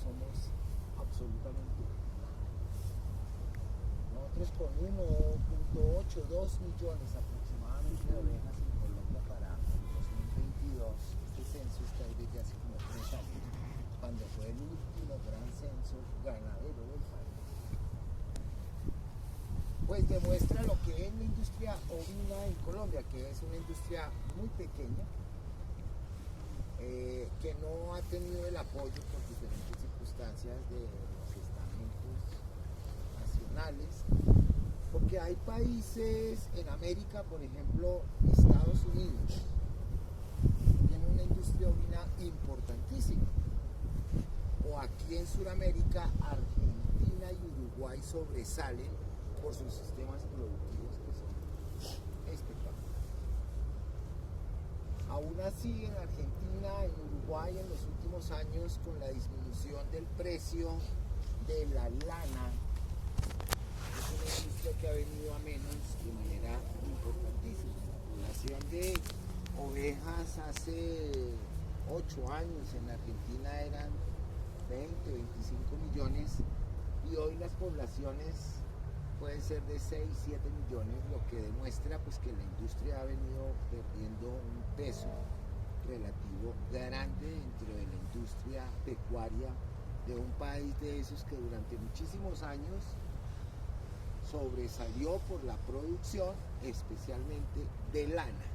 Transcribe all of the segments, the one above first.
somos absolutamente nada. Nosotros con 1.8, 2 millones aproximadamente de ovejas en Colombia para 2022, este censo está ahí desde hace como 3 años, cuando fue el último gran censo ganadero del país. Pues demuestra lo que es la industria ovina en Colombia, que es una industria muy pequeña, que no ha tenido el apoyo por diferentes circunstancias de los estamentos nacionales, porque hay países en América, por ejemplo, Estados Unidos, tiene una industria ovina importantísima, o aquí en Sudamérica, Argentina y Uruguay sobresalen por sus sistemas productivos que son espectaculares. Aún así, en Argentina, en Uruguay, en los últimos años, con la disminución del precio de la lana, es una industria que ha venido a menos de manera importantísima. La población de ovejas hace 8 años en Argentina eran 20, 25 millones y hoy las poblaciones pueden ser de 6, 7 millones, lo que demuestra pues que la industria ha venido perdiendo un peso relativo grande dentro de la industria pecuaria de un país de esos que durante muchísimos años sobresalió por la producción, especialmente de lana.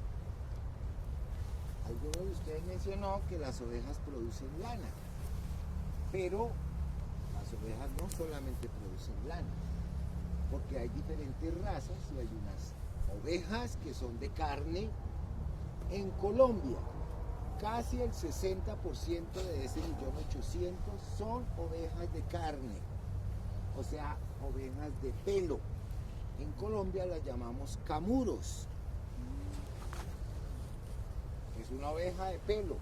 Alguno de ustedes mencionó que las ovejas producen lana, pero las ovejas no solamente producen lana, porque hay diferentes razas y hay unas ovejas que son de carne. En Colombia, casi el 60% de ese 1.800.000 son ovejas de carne, o sea, ovejas de pelo. En Colombia las llamamos camuros. Es una oveja de pelo.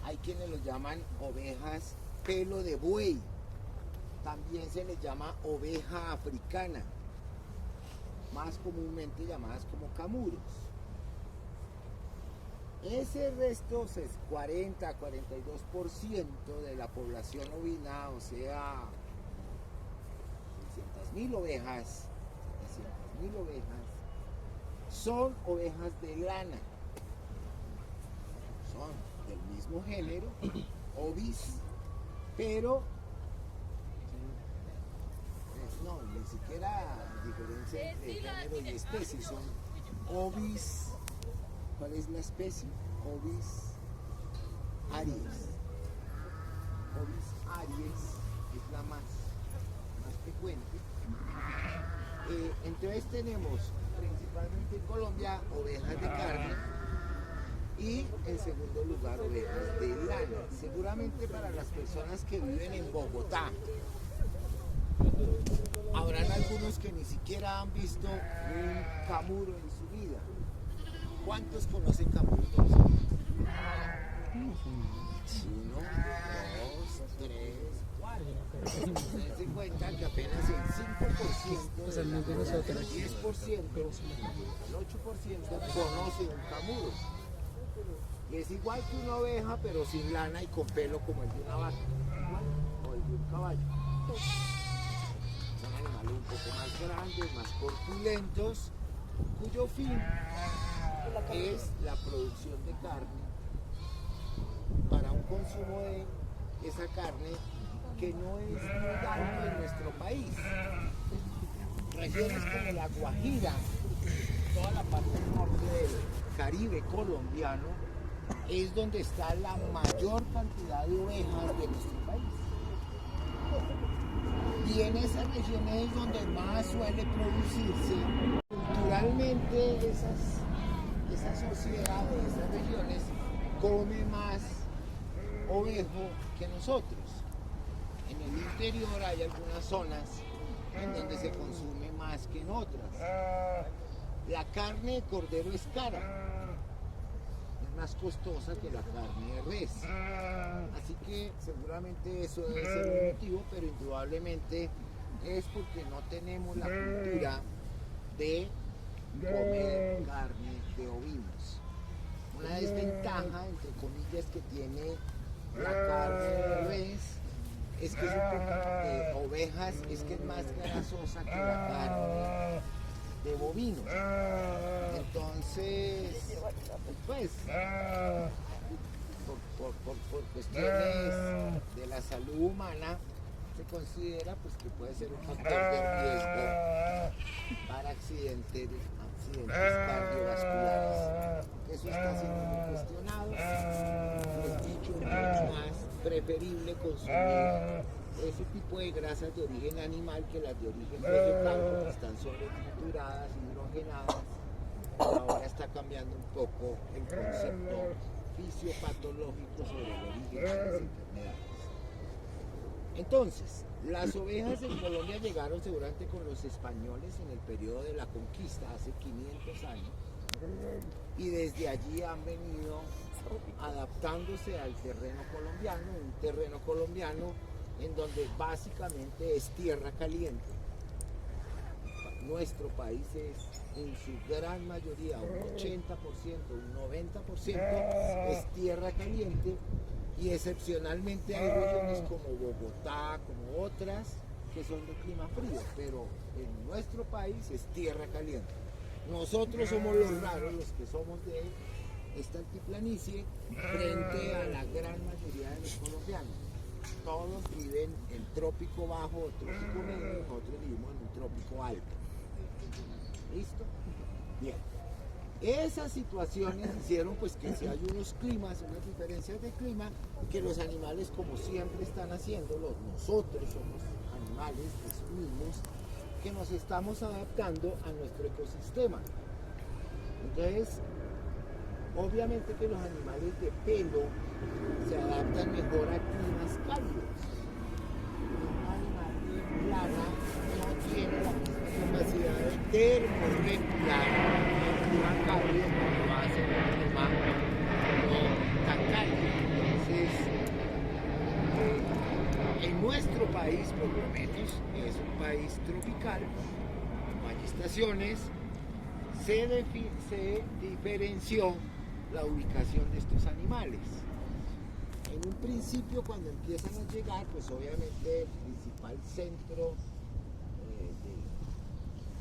Hay quienes los llaman ovejas pelo de buey. También se les llama oveja africana, más comúnmente llamadas como camuros. Ese resto, 40-42% de la población ovina, o sea, 600.000 ovejas, 700.000 ovejas, son ovejas de lana. Son del mismo género, ovis, pero no, ni siquiera diferencia entre género y especie, son ovis. ¿Cuál es la especie? Ovis aries. Ovis aries es la más frecuente. Entonces tenemos principalmente en Colombia ovejas de carne y en segundo lugar ovejas de lana. Seguramente para las personas que viven en Bogotá, habrán algunos que ni siquiera han visto un camuro en su vida. ¿Cuántos conocen camuros? 1, 2, 3, 4. Dense cuenta que apenas el 5%, el 10%, el 8% conoce un camuro. Y es igual que una oveja, pero sin lana y con pelo como el de una vaca o el de un caballo. Son animales un poco más grandes, más corpulentos, cuyo fin es la producción de carne para un consumo de esa carne que no es muy alto en nuestro país. Regiones como la Guajira, toda la parte norte del Caribe colombiano, es donde está la mayor cantidad de ovejas de nuestro país. Y en esas regiones es donde más suele producirse. Culturalmente esa sociedad de esas regiones come más ovejo que nosotros. En el interior hay algunas zonas en donde se consume más que en otras. La carne de cordero es cara, es más costosa que la carne de res. Así que seguramente eso debe ser un motivo, pero indudablemente es porque no tenemos la cultura de comer carne de ovinos. Una desventaja, entre comillas, que tiene la carne de res es que es un poco, ovejas es que es más grasosa que la carne de bovinos. Entonces, pues, por cuestiones de la salud humana, se considera pues que puede ser un factor de riesgo para accidentes cardiovasculares. Eso está siendo muy cuestionado. Es dicho mucho más preferible consumir ese tipo de grasas de origen animal que las de origen vegetal, porque están sobretrituradas, hidrogenadas. Ahora está cambiando un poco el concepto fisiopatológico sobre el origen de las enfermedades. Entonces, las ovejas en Colombia llegaron seguramente con los españoles en el periodo de la conquista, hace 500 años, y desde allí han venido adaptándose al terreno colombiano, un terreno colombiano en donde básicamente es tierra caliente. Nuestro país es en su gran mayoría, un 80%, un 90% es tierra caliente, y excepcionalmente hay regiones como Bogotá, como otras, que son de clima frío, pero en nuestro país es tierra caliente. Nosotros somos los raros, los que somos de esta altiplanicie, frente a la gran mayoría de los colombianos. Todos viven en trópico bajo o trópico medio, nosotros vivimos en un trópico alto. ¿Listo? Bien. Esas situaciones hicieron pues que si hay unos climas, unas diferencias de clima, que los animales como siempre están haciéndolo, nosotros somos animales mismos, que nos estamos adaptando a nuestro ecosistema. Entonces, obviamente que los animales de pelo se adaptan mejor a climas cálidos. Un animal de lana no tiene la misma capacidad de termorregular el clima cálido cuando va a ser un clima no tan cálido. Entonces, en nuestro país, por lo menos, es un país tropical, no hay estaciones, se diferenció la ubicación de estos animales. En un principio, cuando empiezan a llegar, pues obviamente el principal centro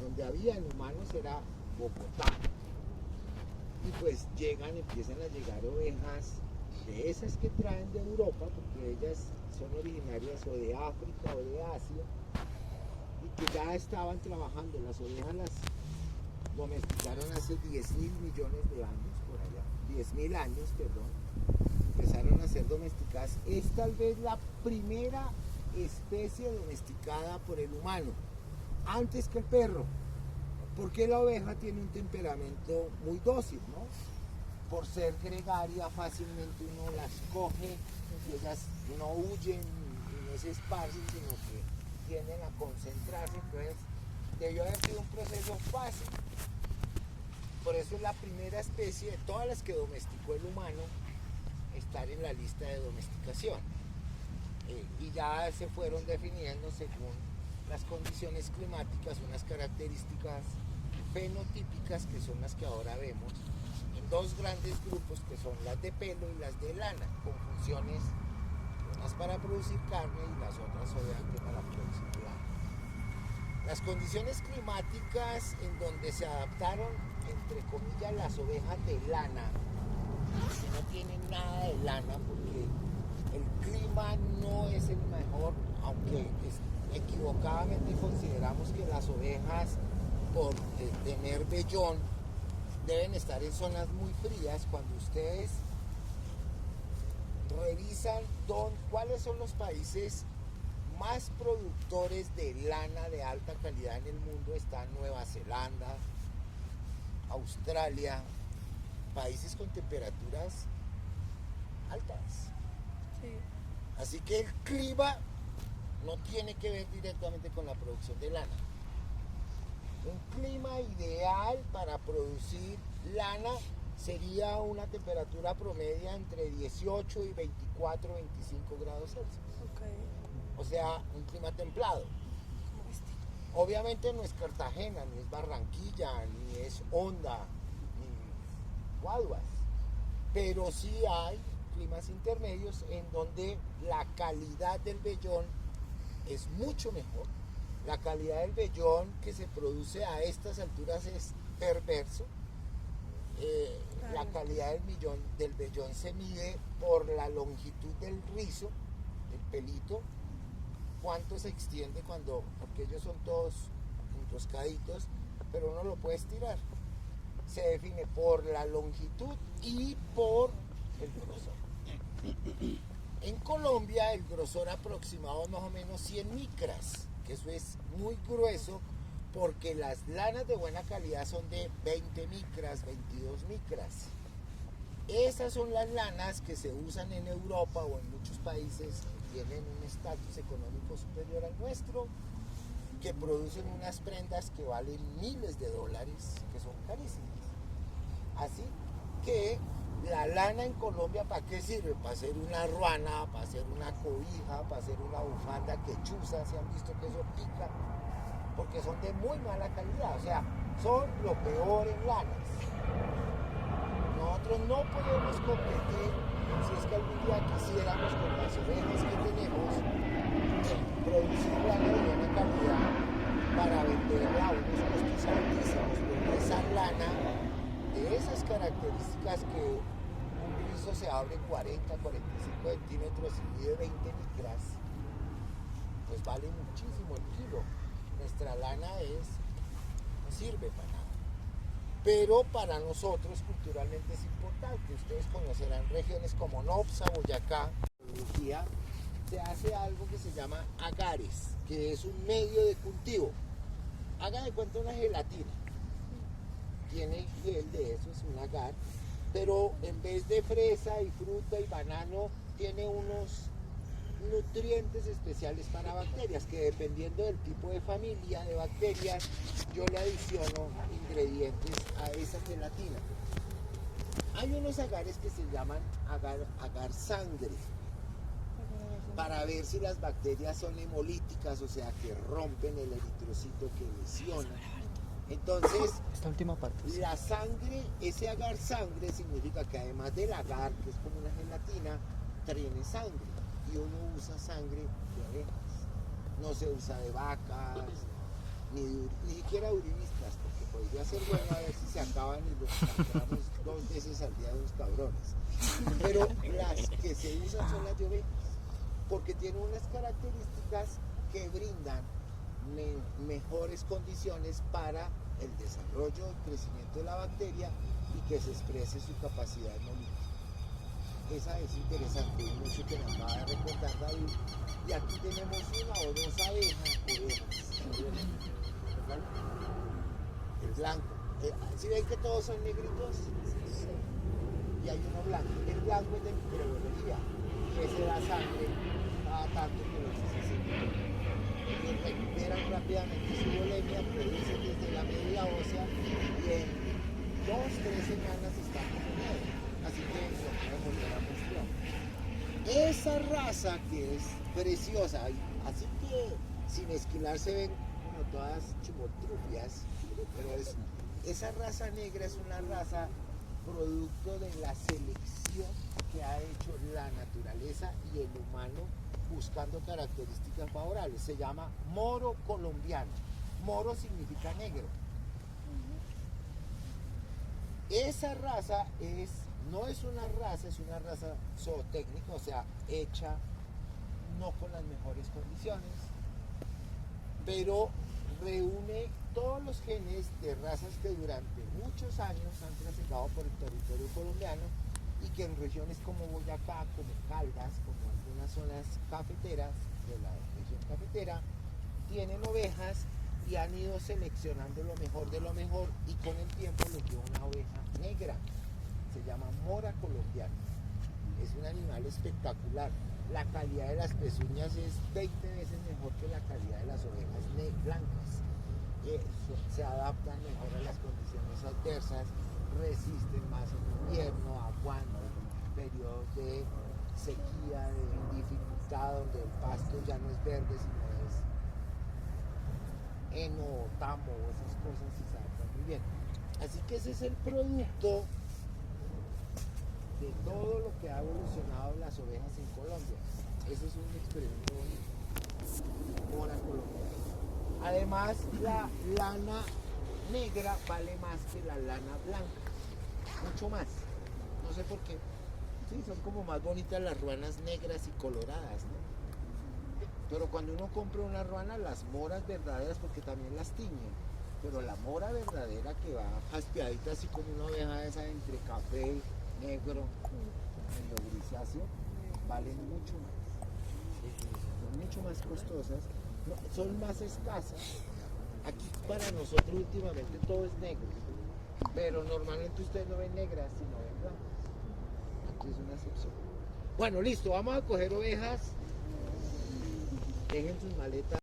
donde habían humanos era Bogotá. Y pues empiezan a llegar ovejas de esas que traen de Europa, porque ellas son originarias o de África o de Asia, y que ya estaban trabajando. Las ovejas las domesticaron hace 10.000 millones de años, por allá, 10.000 años, perdón, empezaron a ser domesticadas. Es tal vez la primera especie domesticada por el humano, antes que el perro, porque la oveja tiene un temperamento muy dócil, ¿no? Por ser gregaria, fácilmente uno las coge y ellas no huyen y no se esparcen, sino que tienden a concentrarse. Entonces debió haber sido un proceso fácil. Por eso es la primera especie de todas las que domesticó el humano estar en la lista de domesticación. Y ya se fueron definiendo según las condiciones climáticas unas características fenotípicas, que son las que ahora vemos en dos grandes grupos, que son las de pelo y las de lana, con funciones unas para producir carne y las otras obviamente para producir lana. Las condiciones climáticas en donde se adaptaron, entre comillas, las ovejas de lana, que no tienen nada de lana porque el clima no es el mejor, aunque equivocadamente consideramos que las ovejas, por tener vellón, deben estar en zonas muy frías. Cuando ustedes revisan cuáles son los países más productores de lana de alta calidad en el mundo, está Nueva Zelanda, Australia, países con temperaturas altas. Sí. Así que el clima no tiene que ver directamente con la producción de lana. Un clima ideal para producir lana sería una temperatura promedia entre 18 y 24, 25 grados Celsius. Okay. O sea, un clima templado. Obviamente no es Cartagena, ni es Barranquilla, ni es Honda, ni Guaduas, pero sí hay climas intermedios en donde la calidad del vellón es mucho mejor. La calidad del vellón que se produce a estas alturas es perverso. La calidad del vellón se mide por la longitud del rizo, del pelito, cuánto se extiende porque ellos son todos enroscaditos, pero uno lo puede estirar. Se define por la longitud y por el grosor. En Colombia el grosor aproximado es más o menos 100 micras, que eso es muy grueso, porque las lanas de buena calidad son de 20 micras, 22 micras. Esas son las lanas que se usan en Europa o en muchos países que tienen un estatus económico superior al nuestro, que producen unas prendas que valen miles de dólares, que son carísimas. Así que la lana en Colombia, ¿para qué sirve? Para hacer una ruana, para hacer una cobija, para hacer una bufanda que chuza, si han visto que eso pica, porque son de muy mala calidad, o sea, son lo peor en lanas. Nosotros no podemos competir, si es que algún día quisiéramos, con las ovejas que tenemos, producir lana de buena calidad para venderla a unos costos altísimos, porque esa lana de esas características, que un rizo se abre 40, 45 centímetros y mide 20 micras, pues vale muchísimo el kilo. Nuestra lana no sirve para nada. Pero para nosotros culturalmente es importante. Ustedes conocerán regiones como Nopsa, Boyacá. En Antioquia se hace algo que se llama agares, que es un medio de cultivo. Haga de cuenta una gelatina. Tiene gel de eso, es un agar, pero en vez de fresa y fruta y banano, tiene unos nutrientes especiales para bacterias, que dependiendo del tipo de familia de bacterias, yo le adiciono ingredientes a esa gelatina. Hay unos agares que se llaman agar sangre, para ver si las bacterias son hemolíticas, o sea, que rompen el eritrocito, que lesiona. Entonces, esta última parte, sí. La sangre, ese agar sangre significa que además del agar, que es como una gelatina, tiene sangre. Y uno usa sangre de ovejas. No se usa de vacas, ni siquiera de uribistas, porque podría ser bueno a ver si se acaban y los compramos 2 veces al día de los cabrones. Pero las que se usan son las de ovejas, porque tienen unas características que brindan mejores condiciones para el desarrollo, el crecimiento de la bacteria y que se exprese su capacidad hemolítica. Esa es interesante, mucho que nos va a recordar David. Y aquí tenemos una o dos ovejas. El blanco. ¿Sí ven que todos son negritos? Sí. Y hay uno blanco. El blanco es de microbiología. Y ese da sangre cada tanto que los necesitan. Y recuperan rápidamente su bulimia, producen desde la médula ósea y en 2-3 semanas están comiendo. Así que lo podemos ver a mostrar. Esa raza que es preciosa, así que sin esquilar se ven como todas chumotrufias, pero esa raza negra es una raza producto de la selección que ha hecho la naturaleza y el humano buscando características favorables. Se llama moro colombiano. Moro significa negro. Esa raza no es una raza, es una raza zootécnica, o sea, hecha no con las mejores condiciones, pero reúne todos los genes de razas que durante muchos años han transitado por el territorio colombiano y que en regiones como Boyacá, como Caldas, como algunas zonas cafeteras de la región cafetera, tienen ovejas y han ido seleccionando lo mejor de lo mejor, y con el tiempo les dio una oveja negra, se llama mora colombiana. Es un animal espectacular. La calidad de las pezuñas es 20 veces mejor que la calidad de las ovejas blancas. Se adaptan mejor a las condiciones adversas, resisten más en invierno, aguantan periodos de sequía, de dificultad, donde el pasto ya no es verde, sino es heno, tamo, esas cosas, y se adaptan muy bien. Así que ese es el producto de todo lo que ha evolucionado las ovejas en Colombia. Ese es un experimento bonito. Mora colombiana. Además, la lana negra vale más que la lana blanca, mucho más. No sé por qué. Sí, son como más bonitas las ruanas negras y coloradas, ¿no? Pero cuando uno compra una ruana, las moras verdaderas, porque también las tiñen, pero la mora verdadera que va jaspeadita así como una oveja esa entre café, negro, medio grisáceo, valen mucho más. Son mucho más costosas, no, son más escasas. Aquí para nosotros últimamente todo es negro, pero normalmente ustedes no ven negras, sino ven blancas. Aquí es una excepción. Bueno, listo, vamos a coger ovejas. Dejen sus maletas.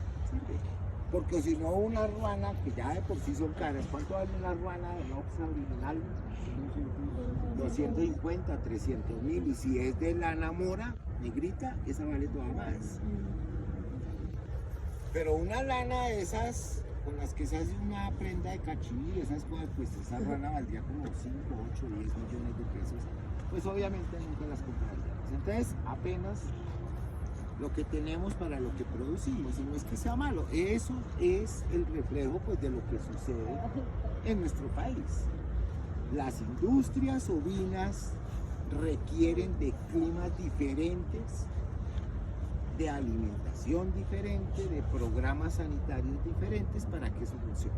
Porque si no una ruana, que ya de por sí son caras, ¿cuánto vale una ruana de Oxa original? 250, 300 mil. Y si es de lana mora, negrita, esa vale todavía más. Pero una lana de esas, con las que se hace una prenda de cachimil, esas cosas, pues esa ruana valdría como 5, 8, 10 millones de pesos. Pues obviamente nunca las compraríamos. Entonces, apenas lo que tenemos para lo que producimos, y no es que sea malo, eso es el reflejo pues de lo que sucede en nuestro país. Las industrias ovinas requieren de climas diferentes, de alimentación diferente, de programas sanitarios diferentes para que eso funcione.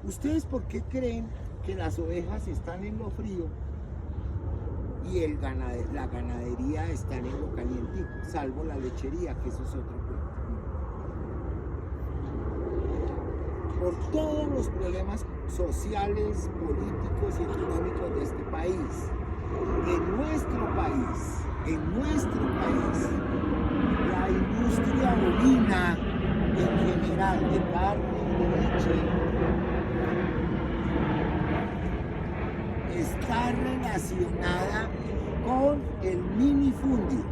¿Ustedes por qué creen que las ovejas están en lo frío y la ganadería está en lo calientico, salvo la lechería, que eso es otro cuento? Por todos los problemas sociales, políticos y económicos de este país. En nuestro país, la industria bovina en general, de carne y de leche, está relacionada con el minifundio,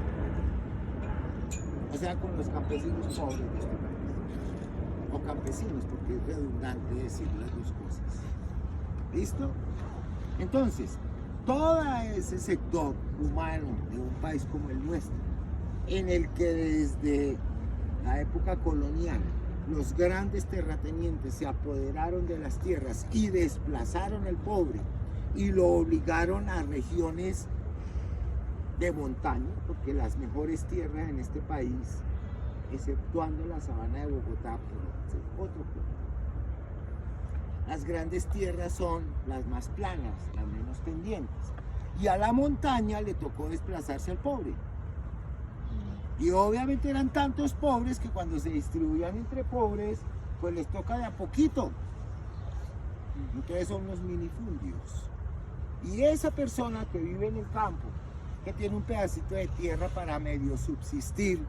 o sea, con los campesinos pobres de este país, o campesinos, porque es redundante decir las dos cosas. ¿Listo? Entonces, todo ese sector humano de un país como el nuestro, en el que desde la época colonial los grandes terratenientes se apoderaron de las tierras y desplazaron al pobre y lo obligaron a regiones de montaña, porque las mejores tierras en este país, exceptuando la sabana de Bogotá, por otro punto, las grandes tierras son las más planas, las menos pendientes, y a la montaña le tocó desplazarse al pobre. Y obviamente eran tantos pobres que cuando se distribuían entre pobres, pues les toca de a poquito. Entonces son los minifundios. Y esa persona que vive en el campo, que tiene un pedacito de tierra para medio subsistir,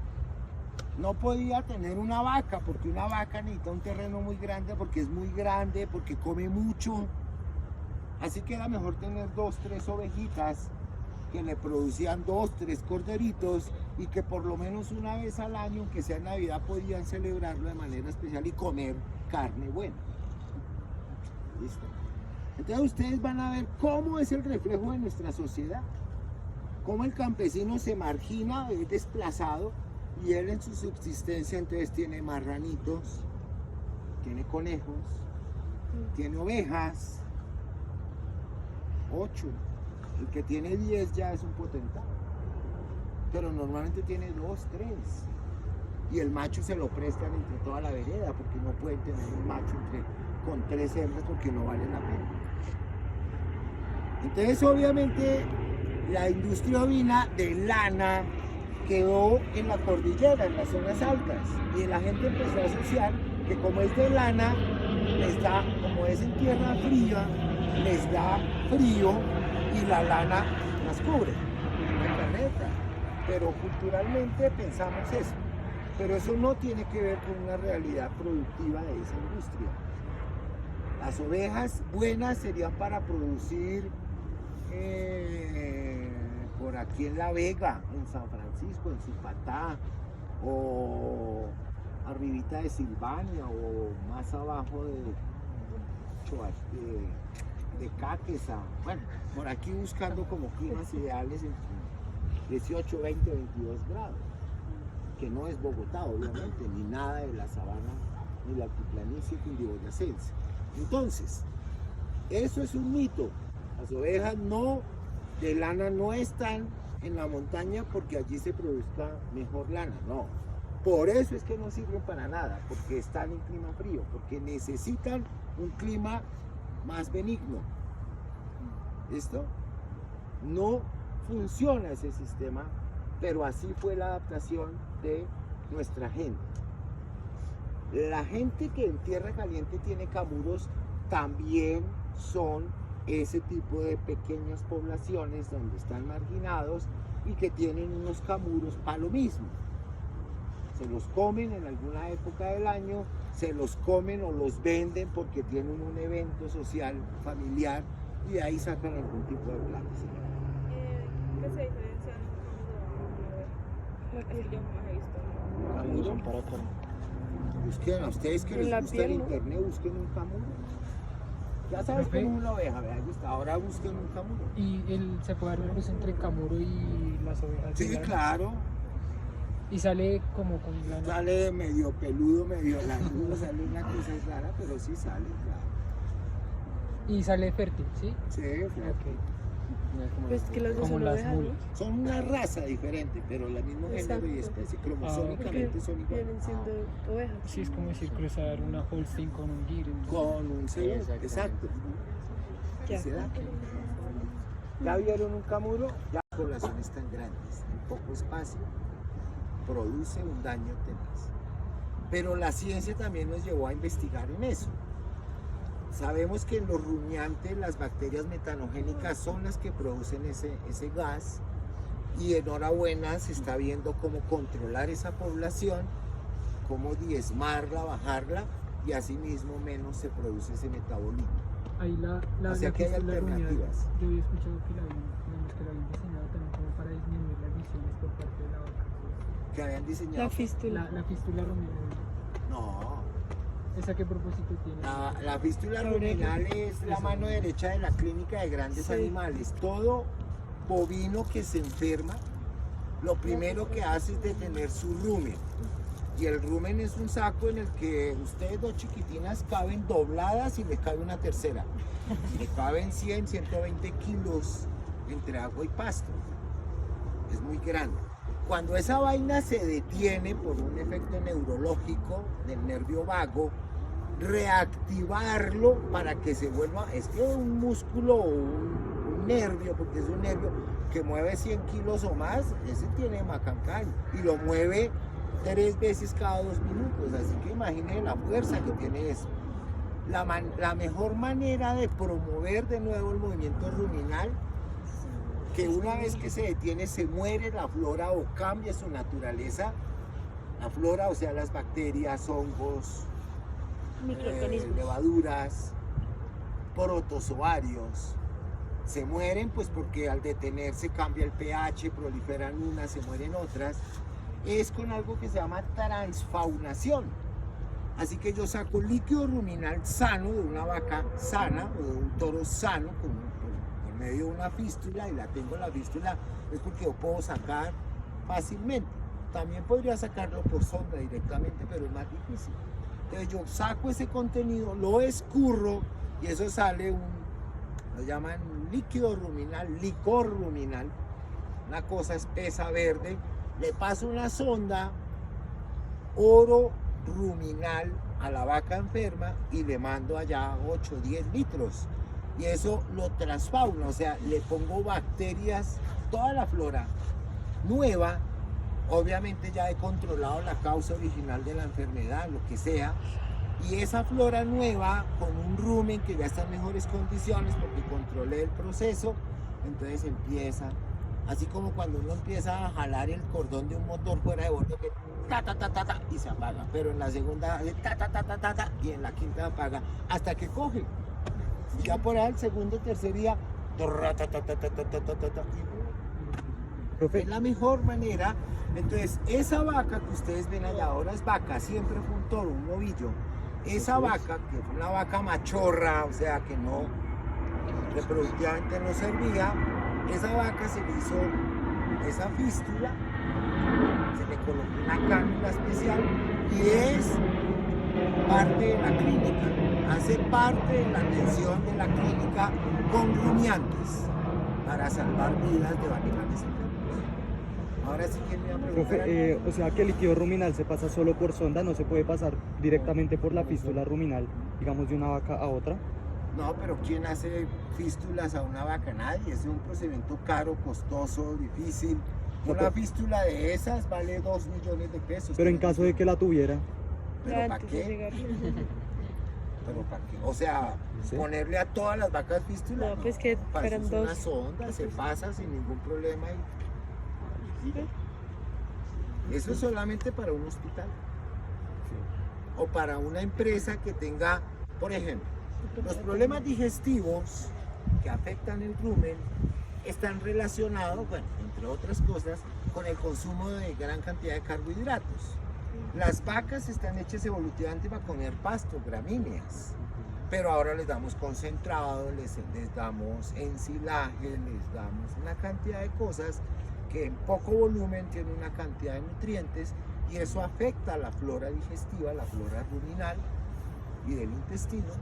no podía tener una vaca, porque una vaca necesita un terreno muy grande, porque es muy grande, porque come mucho. Así que era mejor tener 2, 3 ovejitas que le producían 2, 3 corderitos y que por lo menos una vez al año, aunque sea en Navidad, podían celebrarlo de manera especial y comer carne buena. ¿Listo? Entonces ustedes van a ver cómo es el reflejo de nuestra sociedad, cómo el campesino se margina, es desplazado, y él en su subsistencia entonces tiene marranitos, tiene conejos, tiene ovejas, 8. El que tiene 10 ya es un potentado, pero normalmente tiene 2, 3. Y el macho se lo prestan entre toda la vereda, porque no pueden tener un macho con 3 hembras porque no vale la pena. Entonces obviamente la industria ovina de lana quedó en la cordillera, en las zonas altas, y la gente empezó a asociar que como es de lana, como es en tierra fría, les da frío y la lana las cubre, la carreta. Pero culturalmente pensamos eso, pero eso no tiene que ver con una realidad productiva de esa industria. Las ovejas buenas serían para producir por aquí en La Vega, en San Francisco, en Zipatá, o arribita de Silvania, o más abajo de de Caques a, bueno, por aquí buscando como climas ideales entre 18, 20, 22 grados, que no es Bogotá, obviamente, ni nada de la sabana, ni la altiplanicie cundiboyacense. Entonces, eso es un mito. Las ovejas de lana no están en la montaña porque allí se produzca mejor lana, no. Por eso es que no sirven para nada, porque están en clima frío, porque necesitan un clima más benigno. ¿Listo? No funciona ese sistema, pero así fue la adaptación de nuestra gente. La gente que en tierra caliente tiene camuros también son ese tipo de pequeñas poblaciones donde están marginados y que tienen unos camuros para lo mismo. Se los comen en alguna época del año, se los comen o los venden porque tienen un evento social, familiar, y de ahí sacan algún tipo de plata. ¿Qué se diferencia en un camuro? Así yo más he visto. ¿Camuro? Son para acá. Busquen, a ustedes que En la les gusta el piel, ¿no? internet, busquen un camuro. Ya sabes Profe. cómo es una oveja, ¿verdad? Ahora busquen un camuro. ¿Y se puede dar una luz entre camuro y las ovejas? Sí, de lana? claro. Y sale como con lana. Sale medio peludo, medio lanudo, sale una cosa rara, pero sí sale, claro. Y sale fértil, ¿sí? Sí, claro. Ok. Pues que las dos Como son las ovejas, mulas. ¿no? Son una raza diferente, pero el mismo género y Exacto. especie, Porque cromosómicamente son iguales. vienen siendo ovejas. Sí, es como decir cruzar una Holstein con un Gir. Con un cebo, Exactamente. exacto. Ya. Se da. ¿Ya vieron un camuro? Ya poblaciones tan grandes, en poco espacio, produce un daño tenaz. Pero la ciencia también nos llevó a investigar en eso. Sabemos que en los rumiantes las bacterias metanogénicas son las que producen ese gas, y enhorabuena se está viendo cómo controlar esa población, cómo diezmarla, bajarla, y asimismo menos se produce ese metabolismo. Ahí O sea que hay fístula rumial, alternativas. yo había escuchado que la habían diseñado también como para disminuir las visiones por parte de la vaca. Que habían diseñado. La fístula. La fístula ruminal. No, ¿Esa qué propósito tiene? la fístula ruminal es la mano derecha de la clínica de grandes Sí. animales. Todo bovino que se enferma, lo primero que hace es detener su rumen. Y el rumen es un saco en el que ustedes dos chiquitinas caben dobladas y le cabe una tercera. Le caben 100, 120 kilos entre agua y pasto. Es muy grande. Cuando esa vaina se detiene por un efecto neurológico del nervio vago, reactivarlo para que se vuelva, es que un músculo o un nervio, porque es un nervio que mueve 100 kilos o más, ese tiene macancay y lo mueve 3 veces cada 2 minutos, así que imaginen la fuerza que tiene eso. La mejor manera de promover de nuevo el movimiento ruminal, que una vez que se detiene se muere la flora o cambia su naturaleza, la flora, o sea, las bacterias, hongos, Microorganismos. levaduras, protozoarios, se mueren pues porque al detenerse cambia el pH, proliferan unas, se mueren otras, es con algo que se llama transfaunación. Así que yo saco líquido ruminal sano de una vaca sana o de un toro sano por medio de una fístula, y la tengo la fístula es porque yo puedo sacar fácilmente. También podría sacarlo por sonda directamente, pero es más difícil. Entonces yo saco ese contenido, lo escurro y eso sale lo llaman líquido ruminal, licor ruminal, una cosa espesa verde. Le paso una sonda, oro ruminal a la vaca enferma y le mando allá 8 o 10 litros. Y eso lo transfauna, o sea, le pongo bacterias, toda la flora nueva. Obviamente ya he controlado la causa original de la enfermedad, lo que sea. Y esa flora nueva, con un rumen que ya está en mejores condiciones porque controlé el proceso, entonces empieza, así como cuando uno empieza a jalar el cordón de un motor fuera de borde, que ta ta ta ta ta y se apaga, pero en la segunda hace ta ta ta ta ta ta y en la quinta apaga hasta que coge. Y ya por ahí el segundo, tercer día, torra, ta ta ta ta ta ta ta ta ta, y es la mejor manera. Entonces, esa vaca que ustedes ven allá ahora es vaca, siempre fue un toro, un novillo. Esa vaca, que fue una vaca machorra, o sea, que no reproductivamente no servía, esa vaca se le hizo esa fístula, se le colocó una cánula especial y es parte de la clínica, hace parte de la atención de la clínica con rumiantes para salvar vidas de animales enfermos. Ahora sí que me voy a preguntar. Profe, o sea que el líquido ruminal se pasa solo por sonda, no se puede pasar directamente por la fístula ruminal, digamos de una vaca a otra. No, pero ¿quién hace fístulas a una vaca? Nadie. Es un procedimiento caro, costoso, difícil. Una fístula de esas vale 2 millones de pesos. Pero en caso de que la tuviera. ¿Pero para Antes de qué? llegar. ¿Pero para qué? O sea, Sí. ponerle a todas las vacas fístula. No, pues que para eso fueran es una dos. sonda, se pasa sin ningún problema. Eso es solamente para un hospital. O para una empresa que tenga, por ejemplo, los problemas digestivos que afectan el rumen están relacionados, bueno, entre otras cosas, con el consumo de gran cantidad de carbohidratos. Las vacas están hechas evolutivamente para comer pasto, gramíneas, pero ahora les damos concentrado, les damos ensilaje, les damos una cantidad de cosas que en poco volumen tienen una cantidad de nutrientes y eso afecta a la flora digestiva, la flora ruminal y del intestino,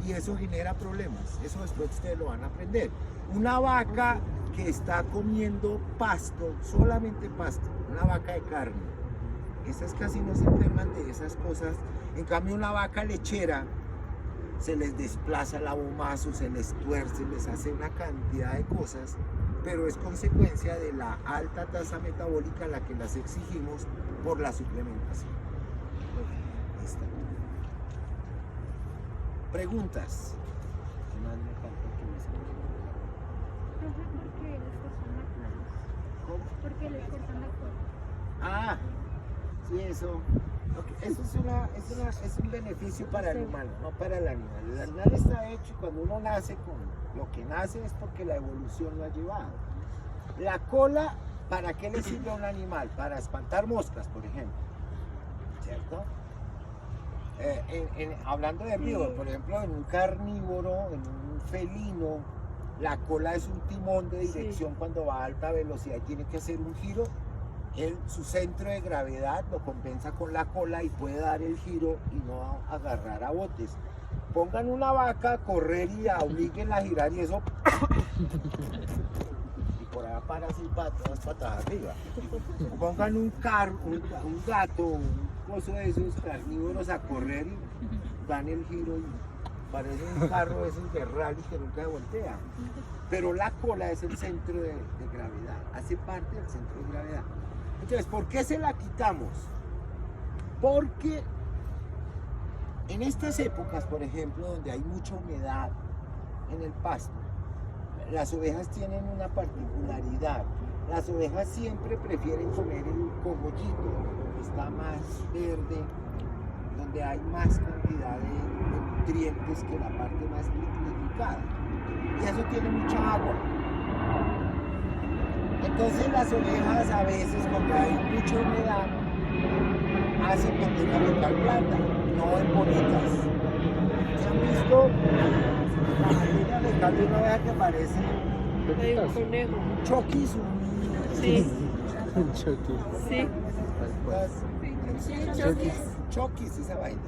y eso genera problemas. Eso después ustedes lo van a aprender. Una vaca que está comiendo pasto, solamente pasto, una vaca de carne, esas casi no se enferman de esas cosas. En cambio, una vaca lechera se les desplaza el abomazo, se les tuerce, les hace una cantidad de cosas, pero es consecuencia de la alta tasa metabólica a la que las exigimos por la suplementación. Listo. Preguntas. ¿Qué más me falta que me explique? Profe, ¿por qué les cortan la cola? ¿Cómo? ¿Por qué les cortan la cola? Ah, sí, eso. Ok, eso es un beneficio para el humano, no para el animal. El animal está hecho y cuando uno nace con lo que nace es porque la evolución lo ha llevado. La cola, ¿para qué le sirve a un animal? Para espantar moscas, por ejemplo. ¿Cierto? Hablando de herbívoros, por ejemplo, en un carnívoro, en un felino, la cola es un timón de dirección cuando va a alta velocidad y tiene que hacer un giro. Su centro de gravedad lo compensa con la cola y puede dar el giro y no agarrar a botes. Pongan una vaca a correr y obliguenla a girar y eso y por allá para así para todas patas arriba. Pongan un gato, un coso de esos carnívoros a correr y dan el giro y parece un carro de esos de rally que nunca voltea. Pero la cola es el centro de gravedad, hace parte del centro de gravedad. Entonces, ¿por qué se la quitamos? Porque en estas épocas, por ejemplo, donde hay mucha humedad en el pasto, las ovejas tienen una particularidad. Las ovejas siempre prefieren comer el cogollito, donde está más verde, donde hay más cantidad de nutrientes que la parte más liquidificada. Y eso tiene mucha agua. Entonces las ovejas a veces cuando hay mucha humedad hacen materia fecal blanda, no en bolitas. ¿Se han visto la materia fecal de una oveja que parece Hay un conejo. un choquis? Sí, Chucky. sí. Choquis, esa vaina.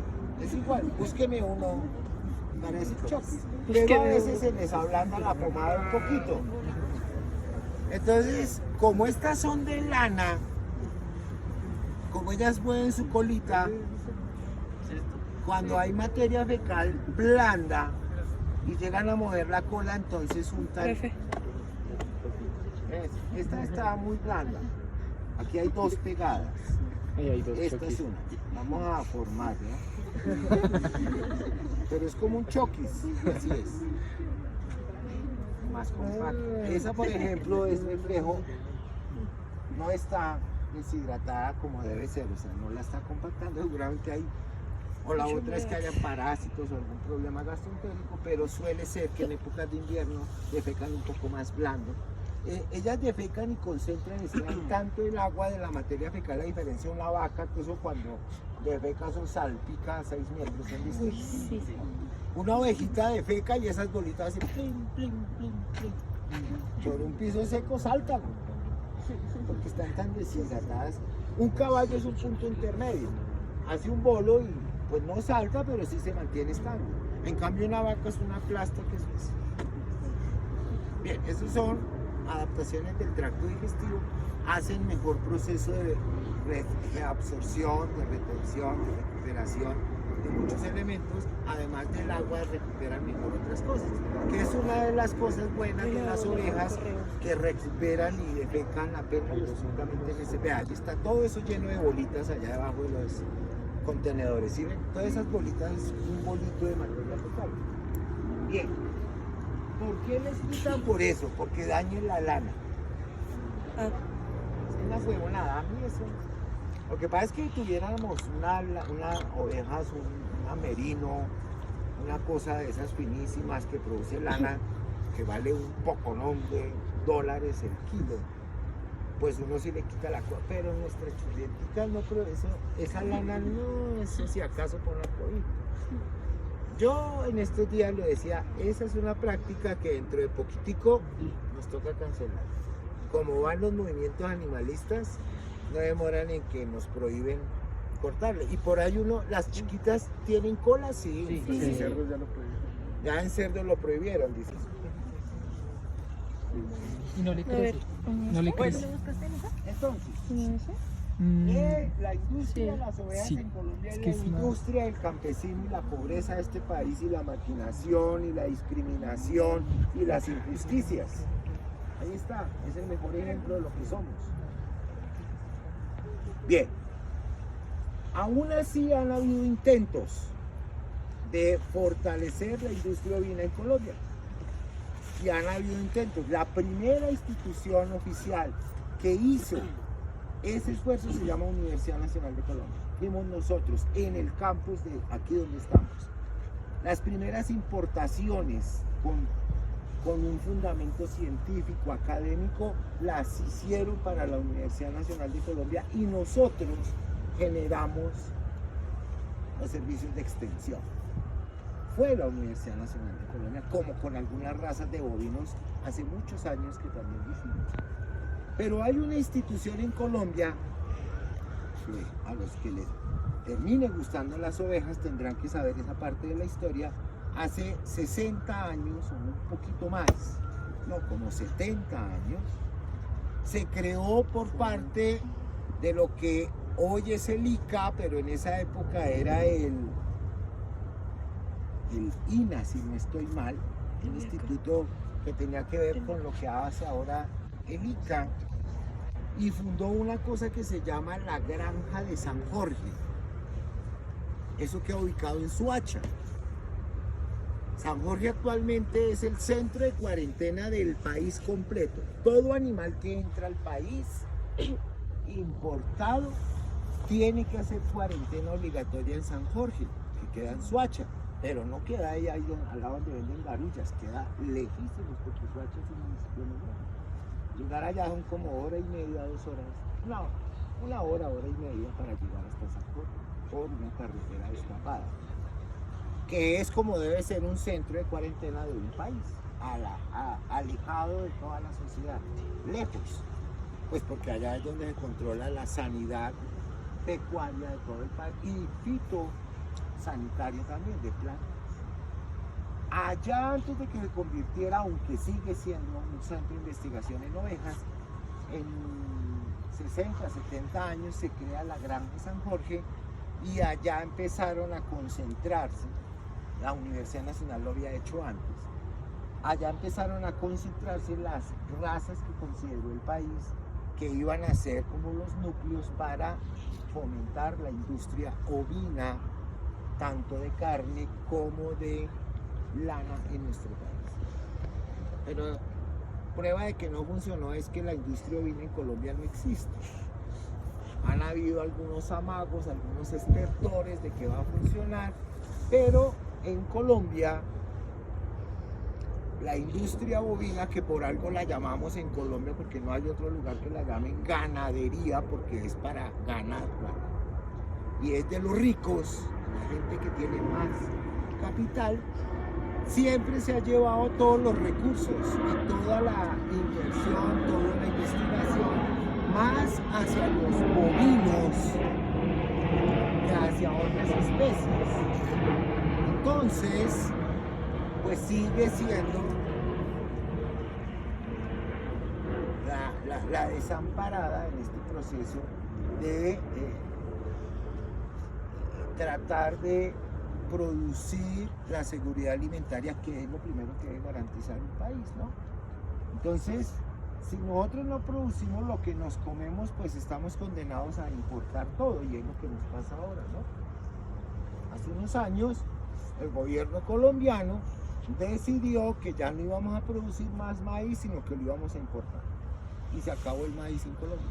Es igual, búsqueme uno, parece choquis. Búsqueme Pero a veces uno. se les ablanda la pomada un poquito. Entonces, como estas son de lana, como ellas mueven su colita, cuando hay materia fecal blanda y llegan a mover la cola, entonces untan. Profe. Esta está muy blanda. Aquí hay dos pegadas. Ahí hay dos Esta Chucky. es una. Vamos a formar, ¿no? Pero es como un choquis, así es. Más compacto. Esa, por ejemplo, es reflejo, no está deshidratada como debe ser, o sea, no la está compactando, seguramente hay, o la otra es que haya parásitos o algún problema gastroenterico, pero suele ser que en épocas de invierno defecan un poco más blando. ellas defecan y concentran, extraen tanto el agua de la materia fecal, a diferencia de una vaca, que eso cuando defeca eso salpica a 6 metros, ¿han visto? Sí, sí. Una ovejita defeca y esas bolitas hacen plin, plin, plin, plin. Sobre un piso seco saltan, porque están tan deshidratadas. Un caballo es un punto intermedio, hace un bolo y pues no salta, pero sí se mantiene estable. En cambio una vaca es una plasta que es... Bien, esos son adaptaciones del tracto digestivo, hacen mejor proceso de reabsorción, de retención, de recuperación de muchos elementos, además del agua recuperan mejor otras cosas, que es una de las cosas buenas de las ovejas, que recuperan y defecan apenas absolutamente en ese. Vea, ahí está todo eso lleno de bolitas allá debajo de los contenedores, ¿sí ven? Todas esas bolitas es un bolito de materia fecal. Bien, ¿por qué les quitan? Por eso, porque dañen la lana. Ah, Es una huevonada, a mí eso. Lo que pasa es que tuviéramos una ovejas, una merino, una cosa de esas finísimas que produce lana, que vale un poconón de dólares el kilo, pues uno sí le quita la cosa, pero nuestra churrientica no, pero esa lana no, eso si acaso por la COVID. Yo en estos días lo decía, esa es una práctica que dentro de poquitico nos toca cancelar. Como van los movimientos animalistas, no demoran en que nos prohíben cortarle. Y por ahí las chiquitas tienen cola, sí. En cerdos ya lo prohibieron. Ya en cerdo lo prohibieron, dices. Y no le a ver, crece. No le Bueno, crece. entonces, Mm, la industria de Sí. las ovejas Sí. en Colombia Es es que la sí, no. industria del campesino y la pobreza de este país y la marginación y la discriminación y las injusticias. Ahí está, es el mejor ejemplo de lo que somos. Bien, aún así han habido intentos de fortalecer la industria ovina en Colombia. Y han habido intentos. La primera institución oficial que hizo ese esfuerzo se llama Universidad Nacional de Colombia. Fuimos nosotros en el campus de aquí donde estamos. Las primeras importaciones con un fundamento científico, académico, las hicieron para la Universidad Nacional de Colombia y nosotros generamos los servicios de extensión. Fue la Universidad Nacional de Colombia, como con algunas razas de bovinos hace muchos años que también lo hicimos. Pero hay una institución en Colombia que a los que les termine gustando las ovejas tendrán que saber esa parte de la historia. Hace 60 años o un poquito más, no, como 70 años, se creó por parte de lo que hoy es el ICA, pero en esa época era el INA, si no estoy mal, un instituto que tenía que ver con lo que hace ahora el ICA, y fundó una cosa que se llama la Granja de San Jorge. Eso queda ubicado en Soacha. San Jorge actualmente es el centro de cuarentena del país completo. Todo animal que entra al país importado tiene que hacer cuarentena obligatoria en San Jorge, que queda en Soacha, pero no queda ahí al lado donde venden garullas, queda lejísimos, porque Soacha es un municipio muy grande. Llegar allá son como hora y media, 2 horas, no, una hora, hora y media para llegar hasta San Jorge por una carretera destapada, que es como debe ser un centro de cuarentena de un país, alejado de toda la sociedad, lejos, pues porque allá es donde se controla la sanidad pecuaria de todo el país y fitosanitaria también de plantas. Allá antes de que se convirtiera, aunque sigue siendo un centro de investigación en ovejas, en 60, 70 años se crea la Granja de San Jorge y allá empezaron a concentrarse. La Universidad Nacional lo había hecho antes. Allá empezaron a concentrarse las razas que consideró el país que iban a ser como los núcleos para fomentar la industria ovina, tanto de carne como de lana en nuestro país. Pero prueba de que no funcionó es que la industria ovina en Colombia no existe. Han habido algunos amagos, algunos estertores de que va a funcionar, pero en Colombia la industria bovina, que por algo la llamamos en Colombia, porque no hay otro lugar que la llamen ganadería, porque es para ganar plata. Y es de los ricos, la gente que tiene más capital, siempre se ha llevado todos los recursos y toda la inversión, toda la investigación, más hacia los bovinos que hacia otras especies. Entonces, pues sigue siendo la desamparada en este proceso de tratar de producir la seguridad alimentaria, que es lo primero que debe garantizar un país, ¿no? Entonces, si nosotros no producimos lo que nos comemos, pues estamos condenados a importar todo, y es lo que nos pasa ahora, ¿no? Hace unos años, el gobierno colombiano decidió que ya no íbamos a producir más maíz, sino que lo íbamos a importar. Y se acabó el maíz en Colombia.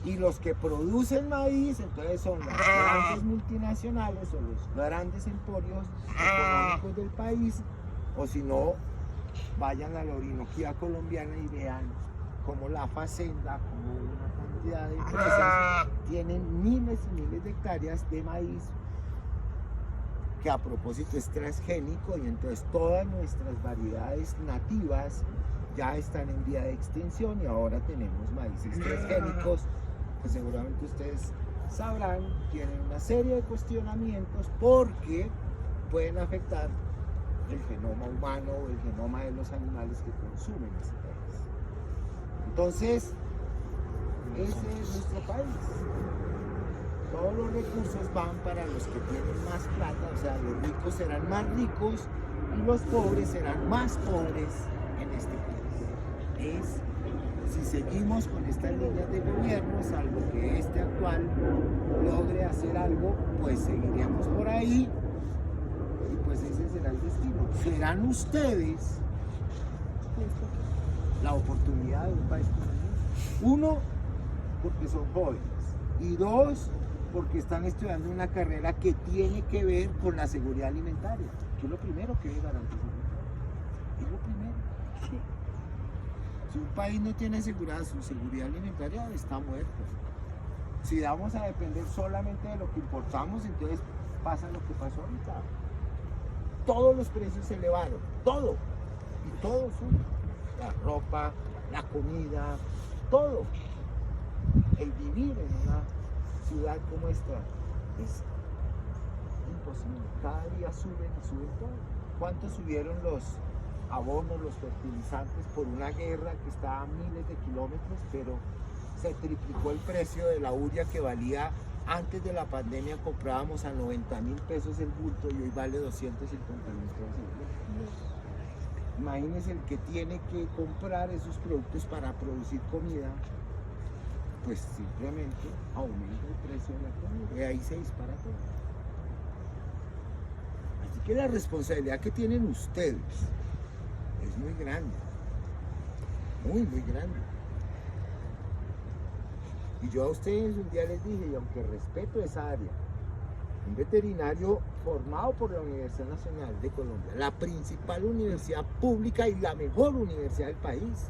Y los que producen maíz, entonces son las grandes multinacionales o los grandes emporios económicos del país, o si no, vayan a la Orinoquía colombiana y vean cómo la Facenda, como una cantidad de empresas, tienen miles y miles de hectáreas de maíz, que a propósito es transgénico, y entonces todas nuestras variedades nativas ya están en vía de extinción, y ahora tenemos maíces transgénicos, que seguramente ustedes sabrán, tienen una serie de cuestionamientos porque pueden afectar el genoma humano o el genoma de los animales que consumen ese país. Entonces, ese es nuestro país. Todos los recursos van para los que tienen más plata, o sea, los ricos serán más ricos y los pobres serán más pobres en este país. Si seguimos con estas líneas de gobierno, salvo que este actual logre hacer algo, pues seguiremos por ahí, y pues ese será el destino. Serán ustedes la oportunidad de un país como el nuestro. Uno, porque son jóvenes, y dos, porque están estudiando una carrera que tiene que ver con la seguridad alimentaria, que es lo primero que debe garantizar. Es lo primero. Sí. Si un país no tiene asegurada su seguridad alimentaria, está muerto. Si vamos a depender solamente de lo que importamos, entonces pasa lo que pasó ahorita. Todos los precios se elevaron, todo. Y todo sube. La ropa, la comida, todo. El vivir en una ciudad como esta es imposible. Cada día suben y suben todo. ¿Cuánto subieron los abonos, los fertilizantes, por una guerra que está a miles de kilómetros, pero se triplicó el precio de la urea, que valía antes de la pandemia, comprábamos a 90.000 pesos el bulto y hoy vale 250.000 pesos el bulto? Imagínense el que tiene que comprar esos productos para producir comida, pues simplemente aumenta el precio de la comida y ahí se dispara todo. Así que la responsabilidad que tienen ustedes es muy grande, muy, muy grande. Y yo a ustedes un día les dije, y aunque respeto esa área, un veterinario formado por la Universidad Nacional de Colombia, la principal universidad pública y la mejor universidad del país,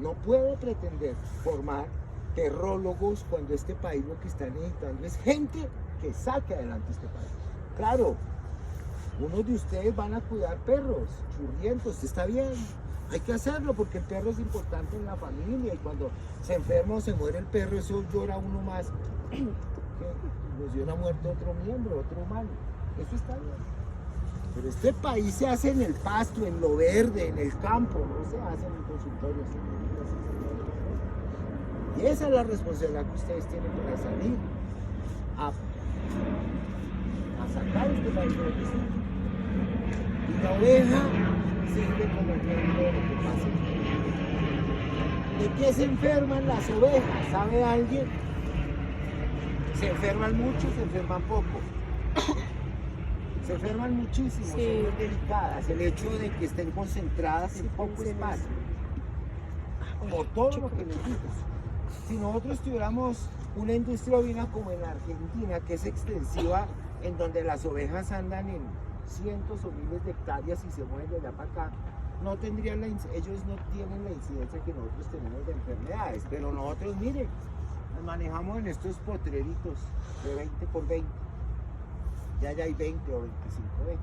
no puede pretender formar terrólogos cuando este país lo que está necesitando es gente que saque adelante este país. Claro, unos de ustedes van a cuidar perros churrientos, está bien, hay que hacerlo porque el perro es importante en la familia, y cuando se enferma o se muere el perro, eso llora uno más que pues, si hubiera muerto otro miembro, otro humano. Eso está bien. Pero este país se hace en el pasto, en lo verde, en el campo, no se hace en el consultorio. Y esa es la responsabilidad que ustedes tienen para salir a sacar este país de lo que está. Y la oveja sirve como ejemplo de lo que pasa. ¿De qué se enferman las ovejas? ¿Sabe alguien? ¿Se enferman mucho? ¿Se enferman poco? Se enferman muchísimo, Sí. son muy delicadas. El hecho de que estén concentradas en poco espacio. Por todo lo que les digo. Si nosotros tuviéramos una industria ovina como en la Argentina, que es extensiva, en donde las ovejas andan en cientos o miles de hectáreas y se mueven de allá para acá, no tendrían ellos no tienen la incidencia que nosotros tenemos de enfermedades, pero nosotros, miren, nos manejamos en estos potreritos de 20 por 20, ya hay 20 o 25 veces.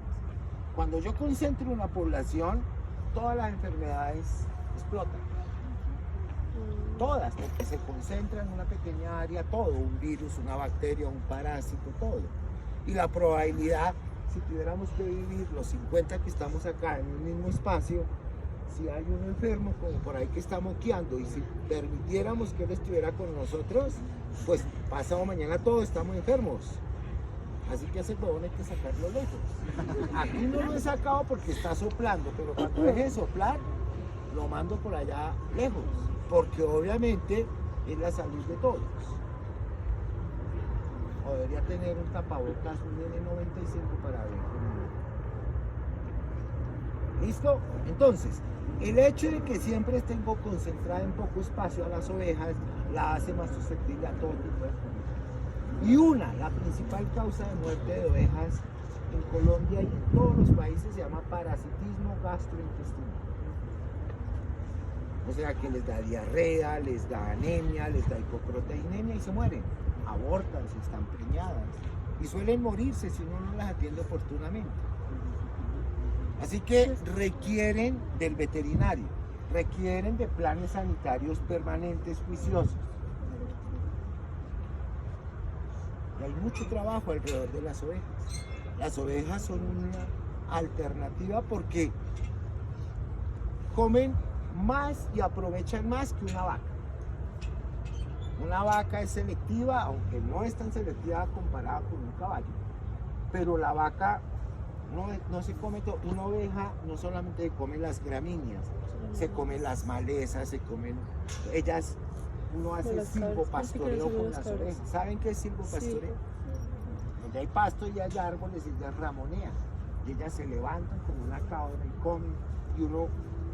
Cuando yo concentro una población, todas las enfermedades explotan. Todas, porque se concentra en una pequeña área, todo, un virus, una bacteria, un parásito, todo. Y la probabilidad, si tuviéramos que vivir los 50 que estamos acá en un mismo espacio, si hay un enfermo como por ahí que está moqueando y si permitiéramos que él estuviera con nosotros, pues pasado mañana todos estamos enfermos. Así que ese huevón hay que sacarlo lejos. Aquí no lo he sacado porque está soplando, pero cuando deje de soplar, lo mando por allá lejos. Porque obviamente es la salud de todos. O debería tener un tapabocas, un N95 para ver. ¿Listo? Entonces, el hecho de que siempre tengo concentrada en poco espacio a las ovejas, la hace más susceptible a todo tipo de enfermedades. Y la principal causa de muerte de ovejas en Colombia y en todos los países se llama parasitismo gastrointestinal. O sea que les da diarrea, les da anemia, les da hipoproteinemia y se mueren. Abortan si están preñadas y suelen morirse si uno no las atiende oportunamente. Así que requieren del veterinario, requieren de planes sanitarios permanentes, juiciosos. Y hay mucho trabajo alrededor de las ovejas. Las ovejas son una alternativa porque comen más y aprovechan más que una vaca. Una vaca es selectiva, aunque no es tan selectiva comparada con un caballo. Pero la vaca no se come todo. Una oveja no solamente se come las gramíneas, se come las malezas, se comen ellas. Uno hace silvopastoreo con las ovejas. ¿Saben qué es silvopastoreo? Sí. Donde hay pasto y hay árboles, ellas ramonean. Y ellas se levantan como una cabra y comen. Y uno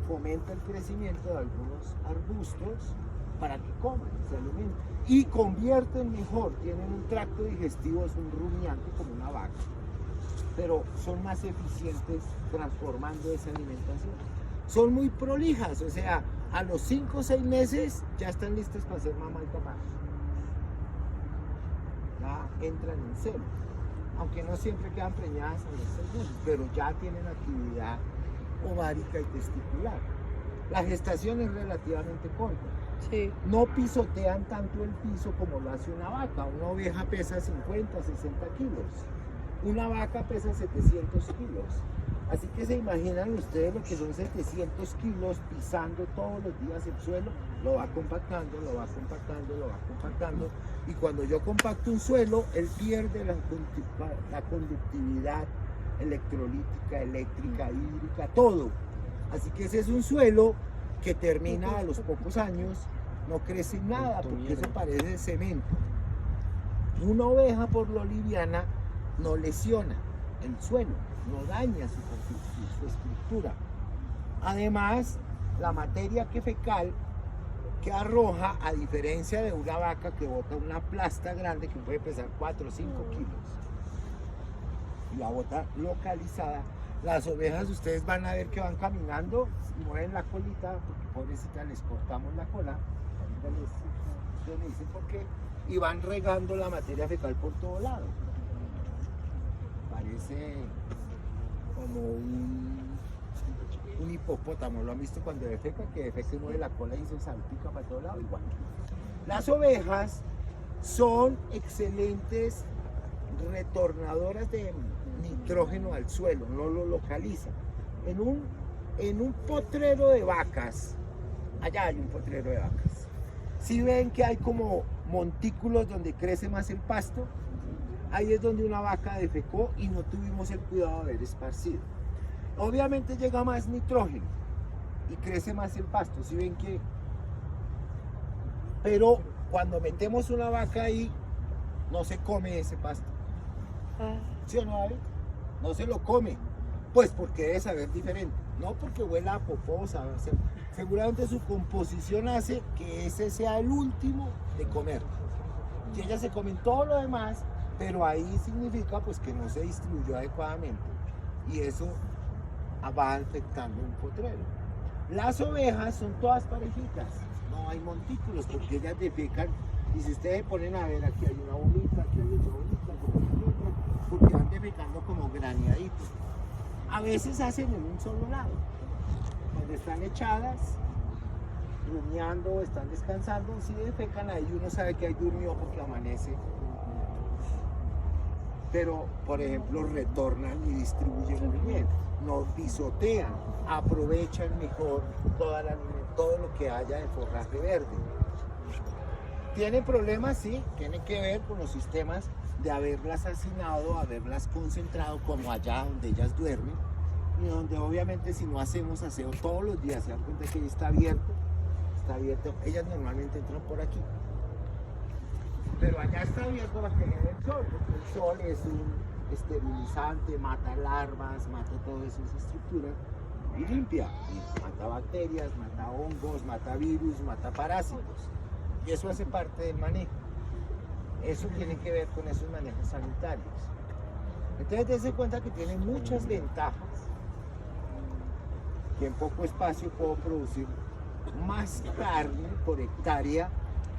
fomenta el crecimiento de algunos arbustos para que coman, se alimenten. Y convierten mejor, tienen un tracto digestivo, es un rumiante como una vaca. Pero son más eficientes transformando esa alimentación. Son muy prolijas, o sea, a los 5 o 6 meses ya están listas para ser mamá y papá. Ya entran en celo, aunque no siempre quedan preñadas a los 6 meses, pero ya tienen actividad ovárica y testicular. La gestación es relativamente corta. Sí. No pisotean tanto el piso como lo hace una vaca. Una oveja pesa 50, 60 kilos. Una vaca pesa 700 kilos. Así que se imaginan ustedes lo que son 700 kilos pisando todos los días el suelo. Lo va compactando, lo va compactando, lo va compactando. Y cuando yo compacto un suelo, él pierde la conductividad electrolítica, eléctrica, hídrica, todo. Así que ese es un suelo que termina a los pocos años, no crece nada porque eso parece cemento. Una oveja, por lo liviana, no lesiona el suelo, no daña su estructura. Además, la materia fecal que arroja, a diferencia de una vaca que bota una plasta grande que puede pesar 4 o 5 kilos, y la bota localizada, las ovejas ustedes van a ver que van caminando y mueven la colita, porque pobrecita les cortamos la cola, ahorita ustedes me dicen por qué, y van regando la materia fecal por todo lado. Parece como un hipopótamo, lo han visto cuando defeca, que defeca y mueve la cola y se salpica para todo lado, igual. Las ovejas son excelentes retornadoras de nitrógeno al suelo, no lo localizan. En un potrero de vacas, allá hay un potrero de vacas, si ven que hay como montículos donde crece más el pasto, ahí es donde una vaca defecó y no tuvimos el cuidado de haber esparcido. Obviamente llega más nitrógeno y crece más el pasto, si ven que... Pero cuando metemos una vaca ahí, no se come ese pasto. ¿Sí o no, David? No se lo come, pues porque debe saber diferente, no porque huela a popó, seguramente su composición hace que ese sea el último de comer. Y ellas se comen todo lo demás, pero ahí significa pues que no se distribuyó adecuadamente. y eso va afectando un potrero. Las ovejas son todas parejitas, no hay montículos porque ellas defecan, y si ustedes se ponen a ver, aquí hay una bolita, aquí hay otra bolita, aquí hay otra, porque van defecando como graneaditos. A veces hacen en un solo lado, cuando están echadas, rumiando, están descansando, si defecan ahí uno sabe que ahí durmió porque amanece. Pero, por ejemplo, retornan y distribuyen muy bien, no pisotean, aprovechan mejor todo lo que haya de forraje verde. ¿Tiene problemas? Sí, tiene que ver con los sistemas de haberlas hacinado, haberlas concentrado como allá donde ellas duermen, y donde obviamente si no hacemos aseo todos los días, se dan cuenta que está abierto, ellas normalmente entran por aquí. Pero allá está abierto para que le dé el sol, porque el sol es un esterilizante, mata larvas, mata todas esas estructuras y limpia. Y mata bacterias, mata hongos, mata virus, mata parásitos. Y eso hace parte del manejo. Eso tiene que ver con esos manejos sanitarios. Entonces, dense cuenta que tiene muchas ventajas. Que en poco espacio puedo producir más carne por hectárea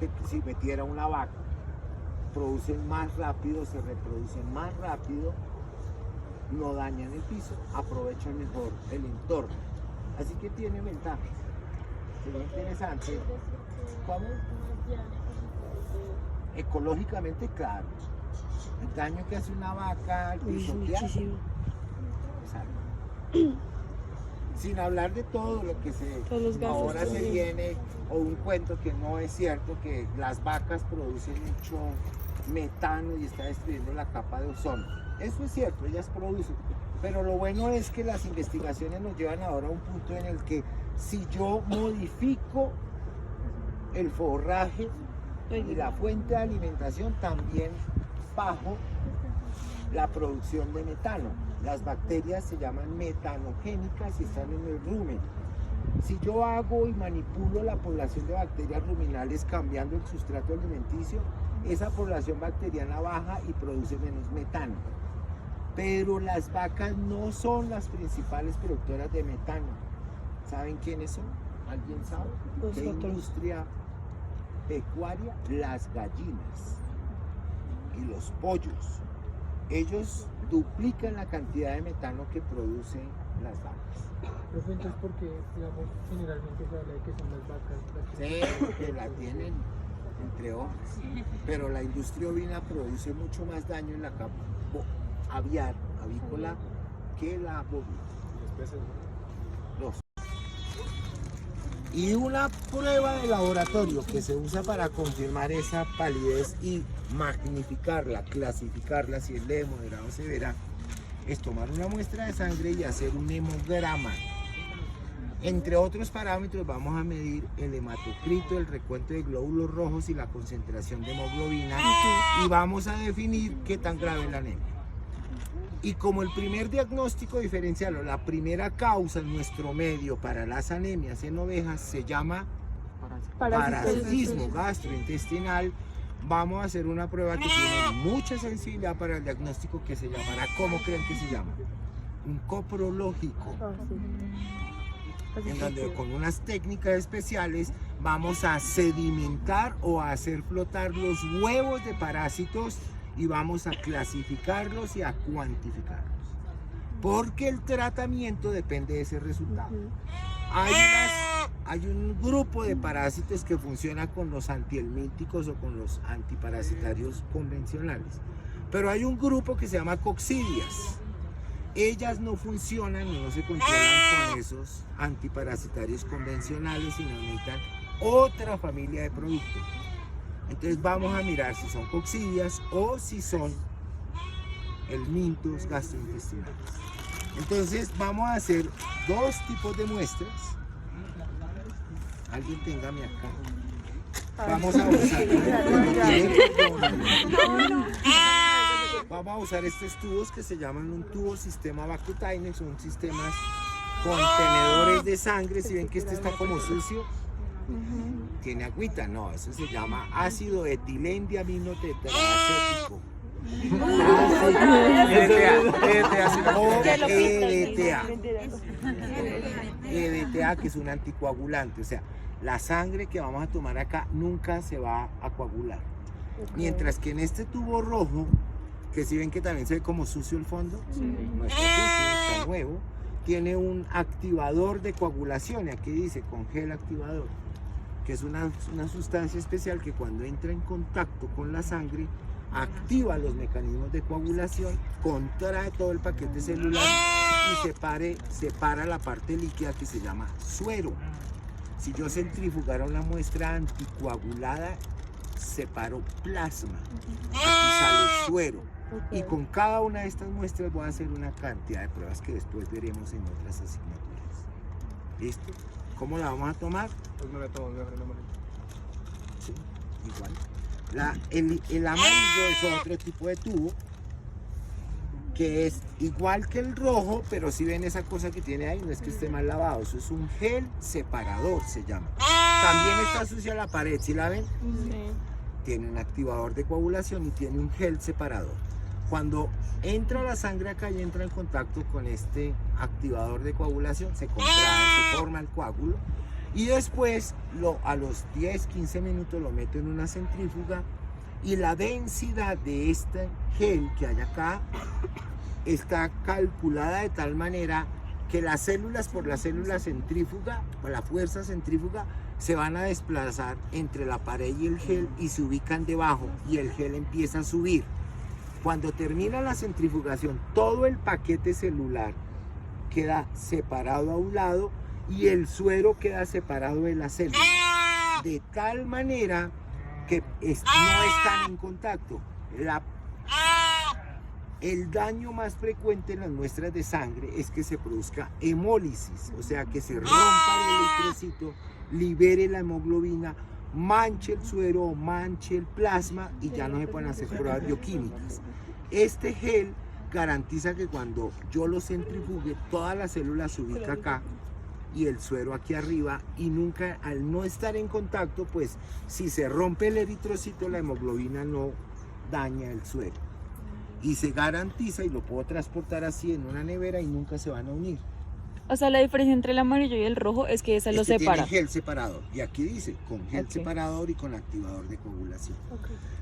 que si metiera una vaca. Producen más rápido, se reproducen más rápido, no dañan el piso, aprovechan mejor el entorno. Así que tiene ventajas. Sería interesante. ¿Cómo? Ecológicamente, claro. El daño que hace una vaca al pisotear es algo. Sin hablar de todo lo que ahora se viene, o un cuento que no es cierto, que las vacas producen mucho metano y está destruyendo la capa de ozono. Eso es cierto, ellas producen, pero lo bueno es que las investigaciones nos llevan ahora a un punto en el que si yo modifico el forraje y la fuente de alimentación, también bajo la producción de metano. Las bacterias se llaman metanogénicas y están en el rumen. Si yo hago y manipulo la población de bacterias ruminales cambiando el sustrato alimenticio, esa población bacteriana baja y produce menos metano. Pero las vacas no son las principales productoras de metano. ¿Saben quiénes son? ¿Alguien sabe? ¿Qué industria pecuaria? Las gallinas y los pollos. Ellos duplican la cantidad de metano que producen las vacas. Profe, entonces, porque, digamos, generalmente se habla de que son las vacas las que... Sí, que la tienen entre hojas. Pero la industria ovina produce mucho más daño en la capa avícola que la bovina. Los. Y una prueba de laboratorio que se usa para confirmar esa palidez y magnificarla, clasificarla, si es leve, moderada o severa, es tomar una muestra de sangre y hacer un hemograma. Entre otros parámetros vamos a medir el hematocrito, el recuento de glóbulos rojos y la concentración de hemoglobina, y vamos a definir qué tan grave es la anemia. Y como el primer diagnóstico diferencial o la primera causa en nuestro medio para las anemias en ovejas se llama parasitismo gastrointestinal, vamos a hacer una prueba que tiene mucha sensibilidad para el diagnóstico, que se llamará, ¿cómo creen que se llama? Un coprológico. En donde con unas técnicas especiales vamos a sedimentar o a hacer flotar los huevos de parásitos y vamos a clasificarlos y a cuantificarlos, porque el tratamiento depende de ese resultado. Hay un grupo de parásitos que funciona con los antihelmínticos o con los antiparasitarios convencionales, pero hay un grupo que se llama coccidias. Ellas no funcionan y no se controlan con esos antiparasitarios convencionales, sino necesitan otra familia de productos. Entonces vamos a mirar si son coccidias o si son helmintos gastrointestinales. Entonces vamos a hacer dos tipos de muestras. Alguien téngame acá. Vamos a usar vamos a usar estos tubos que se llaman un tubo sistema Vacutainer, son sistemas contenedores de sangre. Si ven que este está como sucio, tiene agüita, no, eso se llama ácido etilendiamino tetraacético. EDTA, que es un anticoagulante, o sea, la sangre que vamos a tomar acá nunca se va a coagular. Mientras que en este tubo rojo, que si ven que también se ve como sucio el fondo, no está sucio, está nuevo, tiene un activador de coagulación, y aquí dice con gel activador, que es una sustancia especial que cuando entra en contacto con la sangre, activa los mecanismos de coagulación, contrae todo el paquete celular y separa la parte líquida que se llama suero. Si yo centrifugara una muestra anticoagulada, separo plasma, aquí sale suero. Y con cada una de estas muestras voy a hacer una cantidad de pruebas que después veremos en otras asignaturas. ¿Listo? ¿Cómo la vamos a tomar? Pues me la tomo, me voy a abrir la mano. Sí, igual. El amarillo es otro tipo de tubo que es igual que el rojo, pero si ven esa cosa que tiene ahí, no es que esté mal lavado, eso es un gel separador, se llama. También está sucia la pared, ¿sí la ven? Sí. Tiene un activador de coagulación y tiene un gel separador. Cuando entra la sangre acá y entra en contacto con este activador de coagulación, se contrae, se forma el coágulo y después a los 10-15 minutos lo meto en una centrífuga y la densidad de este gel que hay acá está calculada de tal manera que las células por la célula centrífuga, por la fuerza centrífuga, se van a desplazar entre la pared y el gel y se ubican debajo y el gel empieza a subir. Cuando termina la centrifugación, todo el paquete celular queda separado a un lado y el suero queda separado de la célula. De tal manera que no están en contacto. El daño más frecuente en las muestras de sangre es que se produzca hemólisis, o sea, que se rompa el eritrocito, libere la hemoglobina, manche el suero, manche el plasma y ya no se pueden hacer pruebas bioquímicas. Este gel garantiza que cuando yo lo centrifugue, toda la célula se ubica acá y el suero aquí arriba y nunca, al no estar en contacto, pues si se rompe el eritrocito, la hemoglobina no daña el suero. Y se garantiza, y lo puedo transportar así en una nevera y nunca se van a unir. O sea, la diferencia entre el amarillo y el rojo es que esa lo separa. Tiene gel separador. Y aquí dice, con gel separador y con activador de coagulación.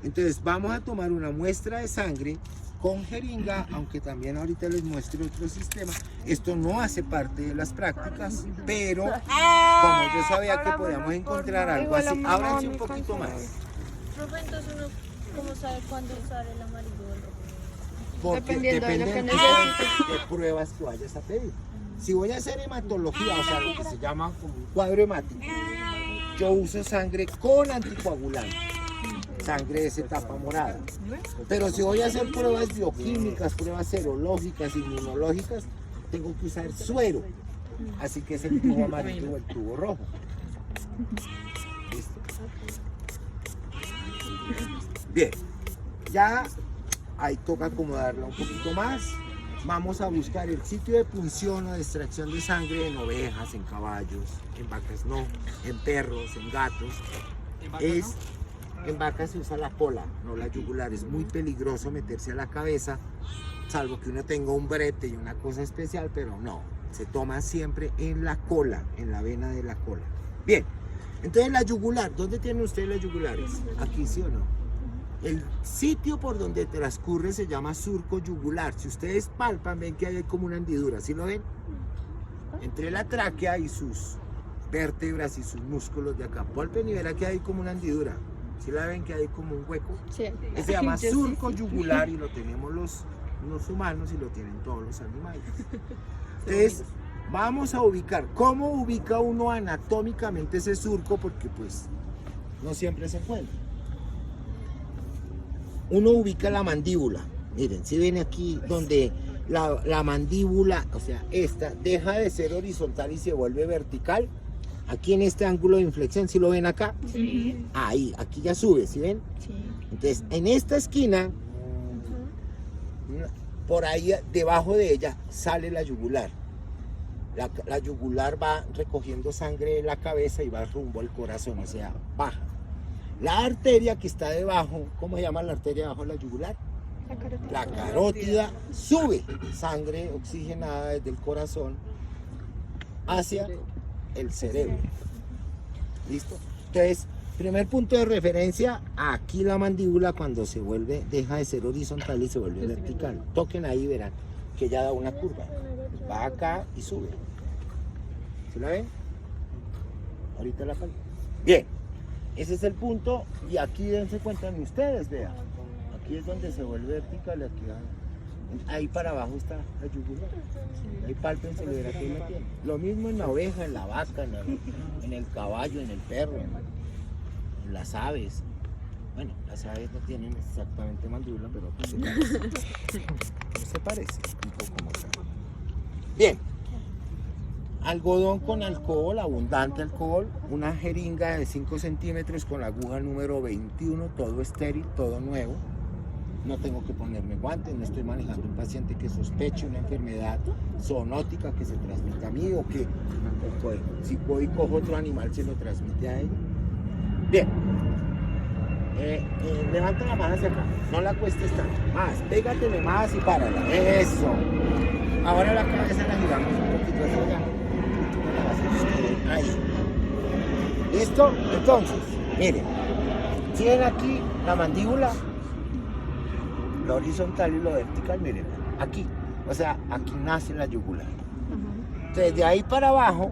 Entonces, vamos a tomar una muestra de sangre con jeringa, aunque también ahorita les muestre otro sistema. Esto no hace parte de las prácticas, pero como yo sabía que podíamos encontrar algo así, ábranse un poquito más. Profe, entonces uno, ¿cómo sabe cuándo usar el amarillo o el rojo? Porque Dependiendo de lo depende que del tipo de pruebas que vayas a pedir. Si voy a hacer hematología, o sea, lo que se llama como un cuadro hemático, yo uso sangre con anticoagulante, sangre de esa etapa morada. Pero si voy a hacer pruebas bioquímicas, pruebas serológicas, inmunológicas, tengo que usar suero. Así que es el tubo amarillo o el tubo rojo. ¿Listo? Bien, ya ahí toca acomodarla un poquito más. Vamos a buscar el sitio de punción o de extracción de sangre en ovejas, en caballos, en vacas no, en perros, en gatos. En vacas se usa la cola, no la yugular. Es muy peligroso meterse a la cabeza, salvo que uno tenga un brete y una cosa especial, pero no. Se toma siempre en la cola, en la vena de la cola. Bien, entonces la yugular, ¿dónde tienen ustedes las yugulares? Aquí, ¿sí o no? El sitio por donde transcurre se llama surco yugular. Si ustedes palpan, ven que hay como una hendidura, ¿sí lo ven? Entre la tráquea y sus vértebras y sus músculos de acá. Palpen y verán que hay como una hendidura. ¿Sí la ven que hay como un hueco? Sí. Se llama surco yugular y lo tenemos los humanos y lo tienen todos los animales. Entonces, vamos a ubicar. ¿Cómo ubica uno anatómicamente ese surco? Porque pues no siempre se encuentra. Uno ubica la mandíbula. Miren, si ven aquí donde la mandíbula, o sea, esta deja de ser horizontal y se vuelve vertical. Aquí en este ángulo de inflexión, ¿sí lo ven acá? Sí. Ahí, aquí ya sube, ¿sí ven? Sí. Entonces, en esta esquina, por ahí debajo de ella sale la yugular. La yugular va recogiendo sangre de la cabeza y va rumbo al corazón, o sea, baja. La arteria que está debajo, ¿cómo se llama la arteria debajo de la yugular? La carótida sube sangre oxigenada desde el corazón hacia el cerebro. ¿Listo? Entonces, primer punto de referencia, aquí la mandíbula cuando se vuelve, deja de ser horizontal y se vuelve vertical. Toquen ahí y verán que ya da una curva. Va acá y sube. ¿Se la ven? Ahorita la falta. Bien, ese es el punto y aquí dense cuenta ustedes, vean. Aquí es donde se vuelve vertical y aquí ahí para abajo está la yugular. Ahí pálpense, le verán que ahí la tiene. Lo mismo en la oveja, en la vaca, en el caballo, en el perro, en las aves. Bueno, las aves no tienen exactamente mandíbula, pero pues se parece un poco más. Bien. Algodón con alcohol, abundante alcohol, una jeringa de 5 centímetros con la aguja número 21, todo estéril, todo nuevo. No tengo que ponerme guantes, no estoy manejando un paciente que sospeche una enfermedad zoonótica que se transmite a mí o que pues, si voy y cojo otro animal se lo transmite a él. Bien, levanta la mano hacia acá, no la cuestes tanto, más, pégatele más y párala, eso. Ahora la cabeza la giramos un poquito hacia allá. Ahí. ¿Listo? Entonces, miren, tienen aquí la mandíbula, lo horizontal y lo vertical, miren, aquí, o sea, aquí nace la yugular. Entonces, de ahí para abajo,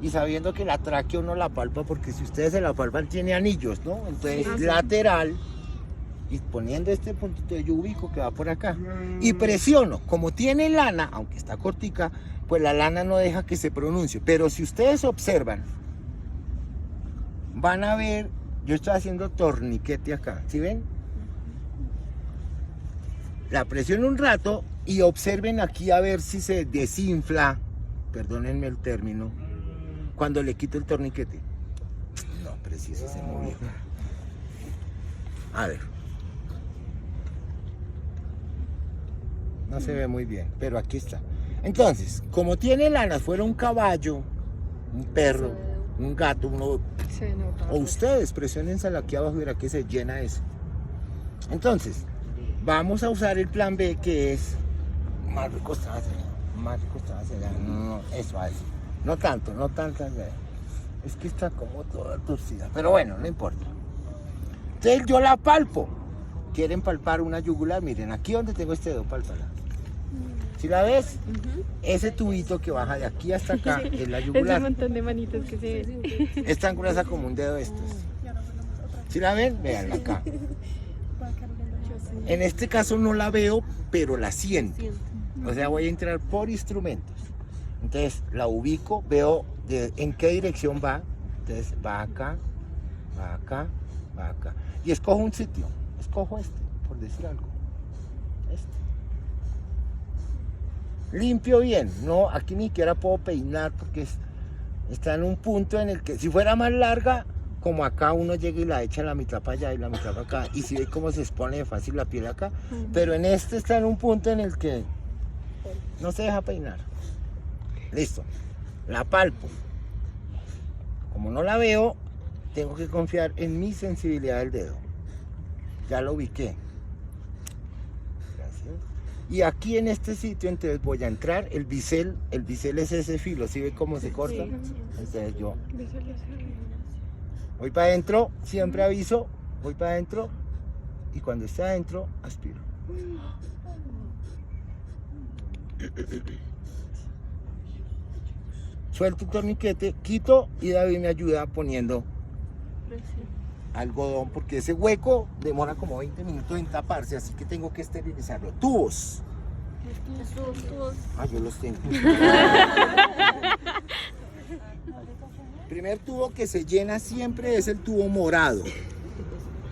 y sabiendo que la tráquea uno la palpa, porque si ustedes se la palpan tiene anillos, ¿no? Entonces, lateral, y poniendo este puntito yo ubico que va por acá, y presiono, como tiene lana, aunque está cortica, pues la lana no deja que se pronuncie, pero si ustedes observan, van a ver, yo estoy haciendo torniquete acá, ¿sí ven? La presiono un rato y observen aquí a ver si se desinfla, perdónenme el término, cuando le quito el torniquete. No, preciso, se movió. A ver. No se ve muy bien, pero aquí está. Entonces, como tiene lana, fuera un caballo, un perro, un gato, uno, o ustedes presionensela aquí abajo y verá que se llena eso. Entonces, vamos a usar el plan B, que es más recostada hacia allá, más recostada hacia allá. No, eso, no tanto, no tanto. Es que está como toda torcida, pero bueno, no importa. Entonces yo la palpo. ¿Quieren palpar una yugular? Miren, aquí donde tengo este dedo, pálpala. ¿Sí la ves? Ese tubito que baja de aquí hasta acá es la yugular. Es un montón de manitos que se ven. Es tan gruesa como un dedo de estos. ¿Sí la ven? Véanla acá. En este caso no la veo, pero la siento. O sea, voy a entrar por instrumentos. Entonces la ubico, veo en qué dirección va. Entonces va acá, va acá, va acá. Y escojo un sitio. Escojo este, por decir algo. Este. Limpio bien. No, aquí ni siquiera puedo peinar porque está en un punto en el que si fuera más larga, como acá uno llega y la echa la mitad para allá y la mitad para acá. Y si ve cómo se expone de fácil la piel acá. Pero en este está en un punto en el que no se deja peinar. Listo. La palpo. Como no la veo, tengo que confiar en mi sensibilidad del dedo. Ya lo ubiqué. Gracias. Y aquí en este sitio, entonces voy a entrar. El bisel es ese filo. ¿Sí ve cómo se corta? Entonces yo voy para adentro, siempre aviso, voy para adentro. Y cuando esté adentro, aspiro. Suelto el torniquete, quito y David me ayuda poniendo algodón porque ese hueco demora como 20 minutos en taparse, así que tengo que esterilizarlo. Tubos. Ah, yo los tengo. Primer tubo que se llena siempre es el tubo morado.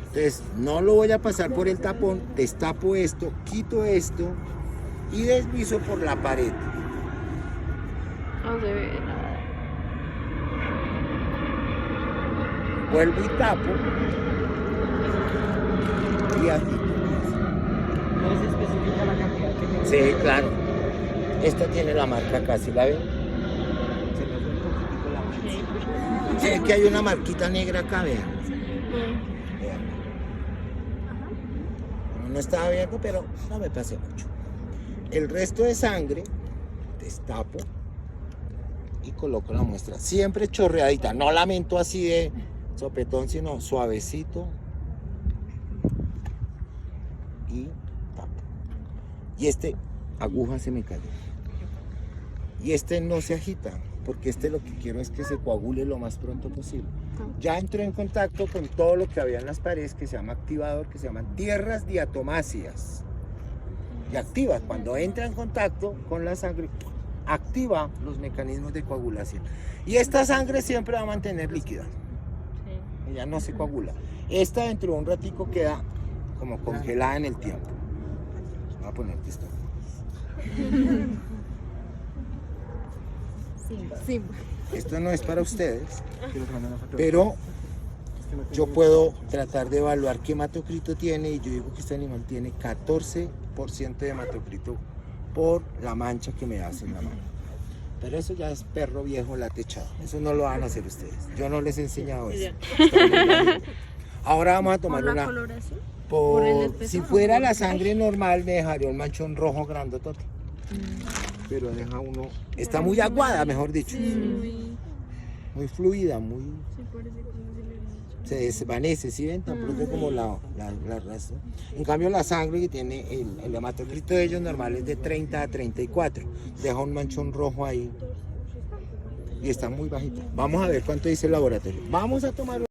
Entonces no lo voy a pasar por el tapón, destapo esto, quito esto y deslizo por la pared. No se ve nada. Vuelvo y tapo. Y aquí. No se especifica la cantidad que tiene. Sí, claro. Esta tiene la marca acá, ¿sí la ven? Se me fue un poquitico la marca. Sí, es que hay una marquita negra acá, vean. Vean. no estaba abierto, pero no me pasé mucho. El resto de sangre, destapo y coloco la muestra. Siempre chorreadita, no la mento así de sopetón, sino suavecito. Y tapo. Y aguja se me cayó. Y no se agita, porque lo que quiero es que se coagule lo más pronto posible. Ya entró en contacto con todo lo que había en las paredes, que se llama activador, que se llaman tierras diatomáceas. Y activa, cuando entra en contacto con la sangre, activa los mecanismos de coagulación. Y esta sangre siempre va a mantener líquida. Ella no se coagula. Esta dentro de un ratico queda como congelada en el tiempo. Voy a ponerte esto. Esto no es para ustedes, pero yo puedo tratar de evaluar qué hematocrito tiene, y yo digo que este animal tiene 14% de hematocrito por la mancha que me hace en la mano. Pero eso ya es perro viejo latechado, eso no lo van a hacer ustedes, yo no les he enseñado eso. Ahora vamos a tomar ¿Por la una... coloración? Si fuera la sangre normal me dejaría un manchón rojo grandotote. Pero deja uno... Está muy aguada, mejor dicho. Muy fluida, muy... Se desvanece, ¿sí ven? Tan pronto como la raza. En cambio la sangre que tiene el hematocrito de ellos normal es de 30 a 34. Deja un manchón rojo ahí. Y está muy bajito. Vamos a ver cuánto dice el laboratorio. Vamos a tomar...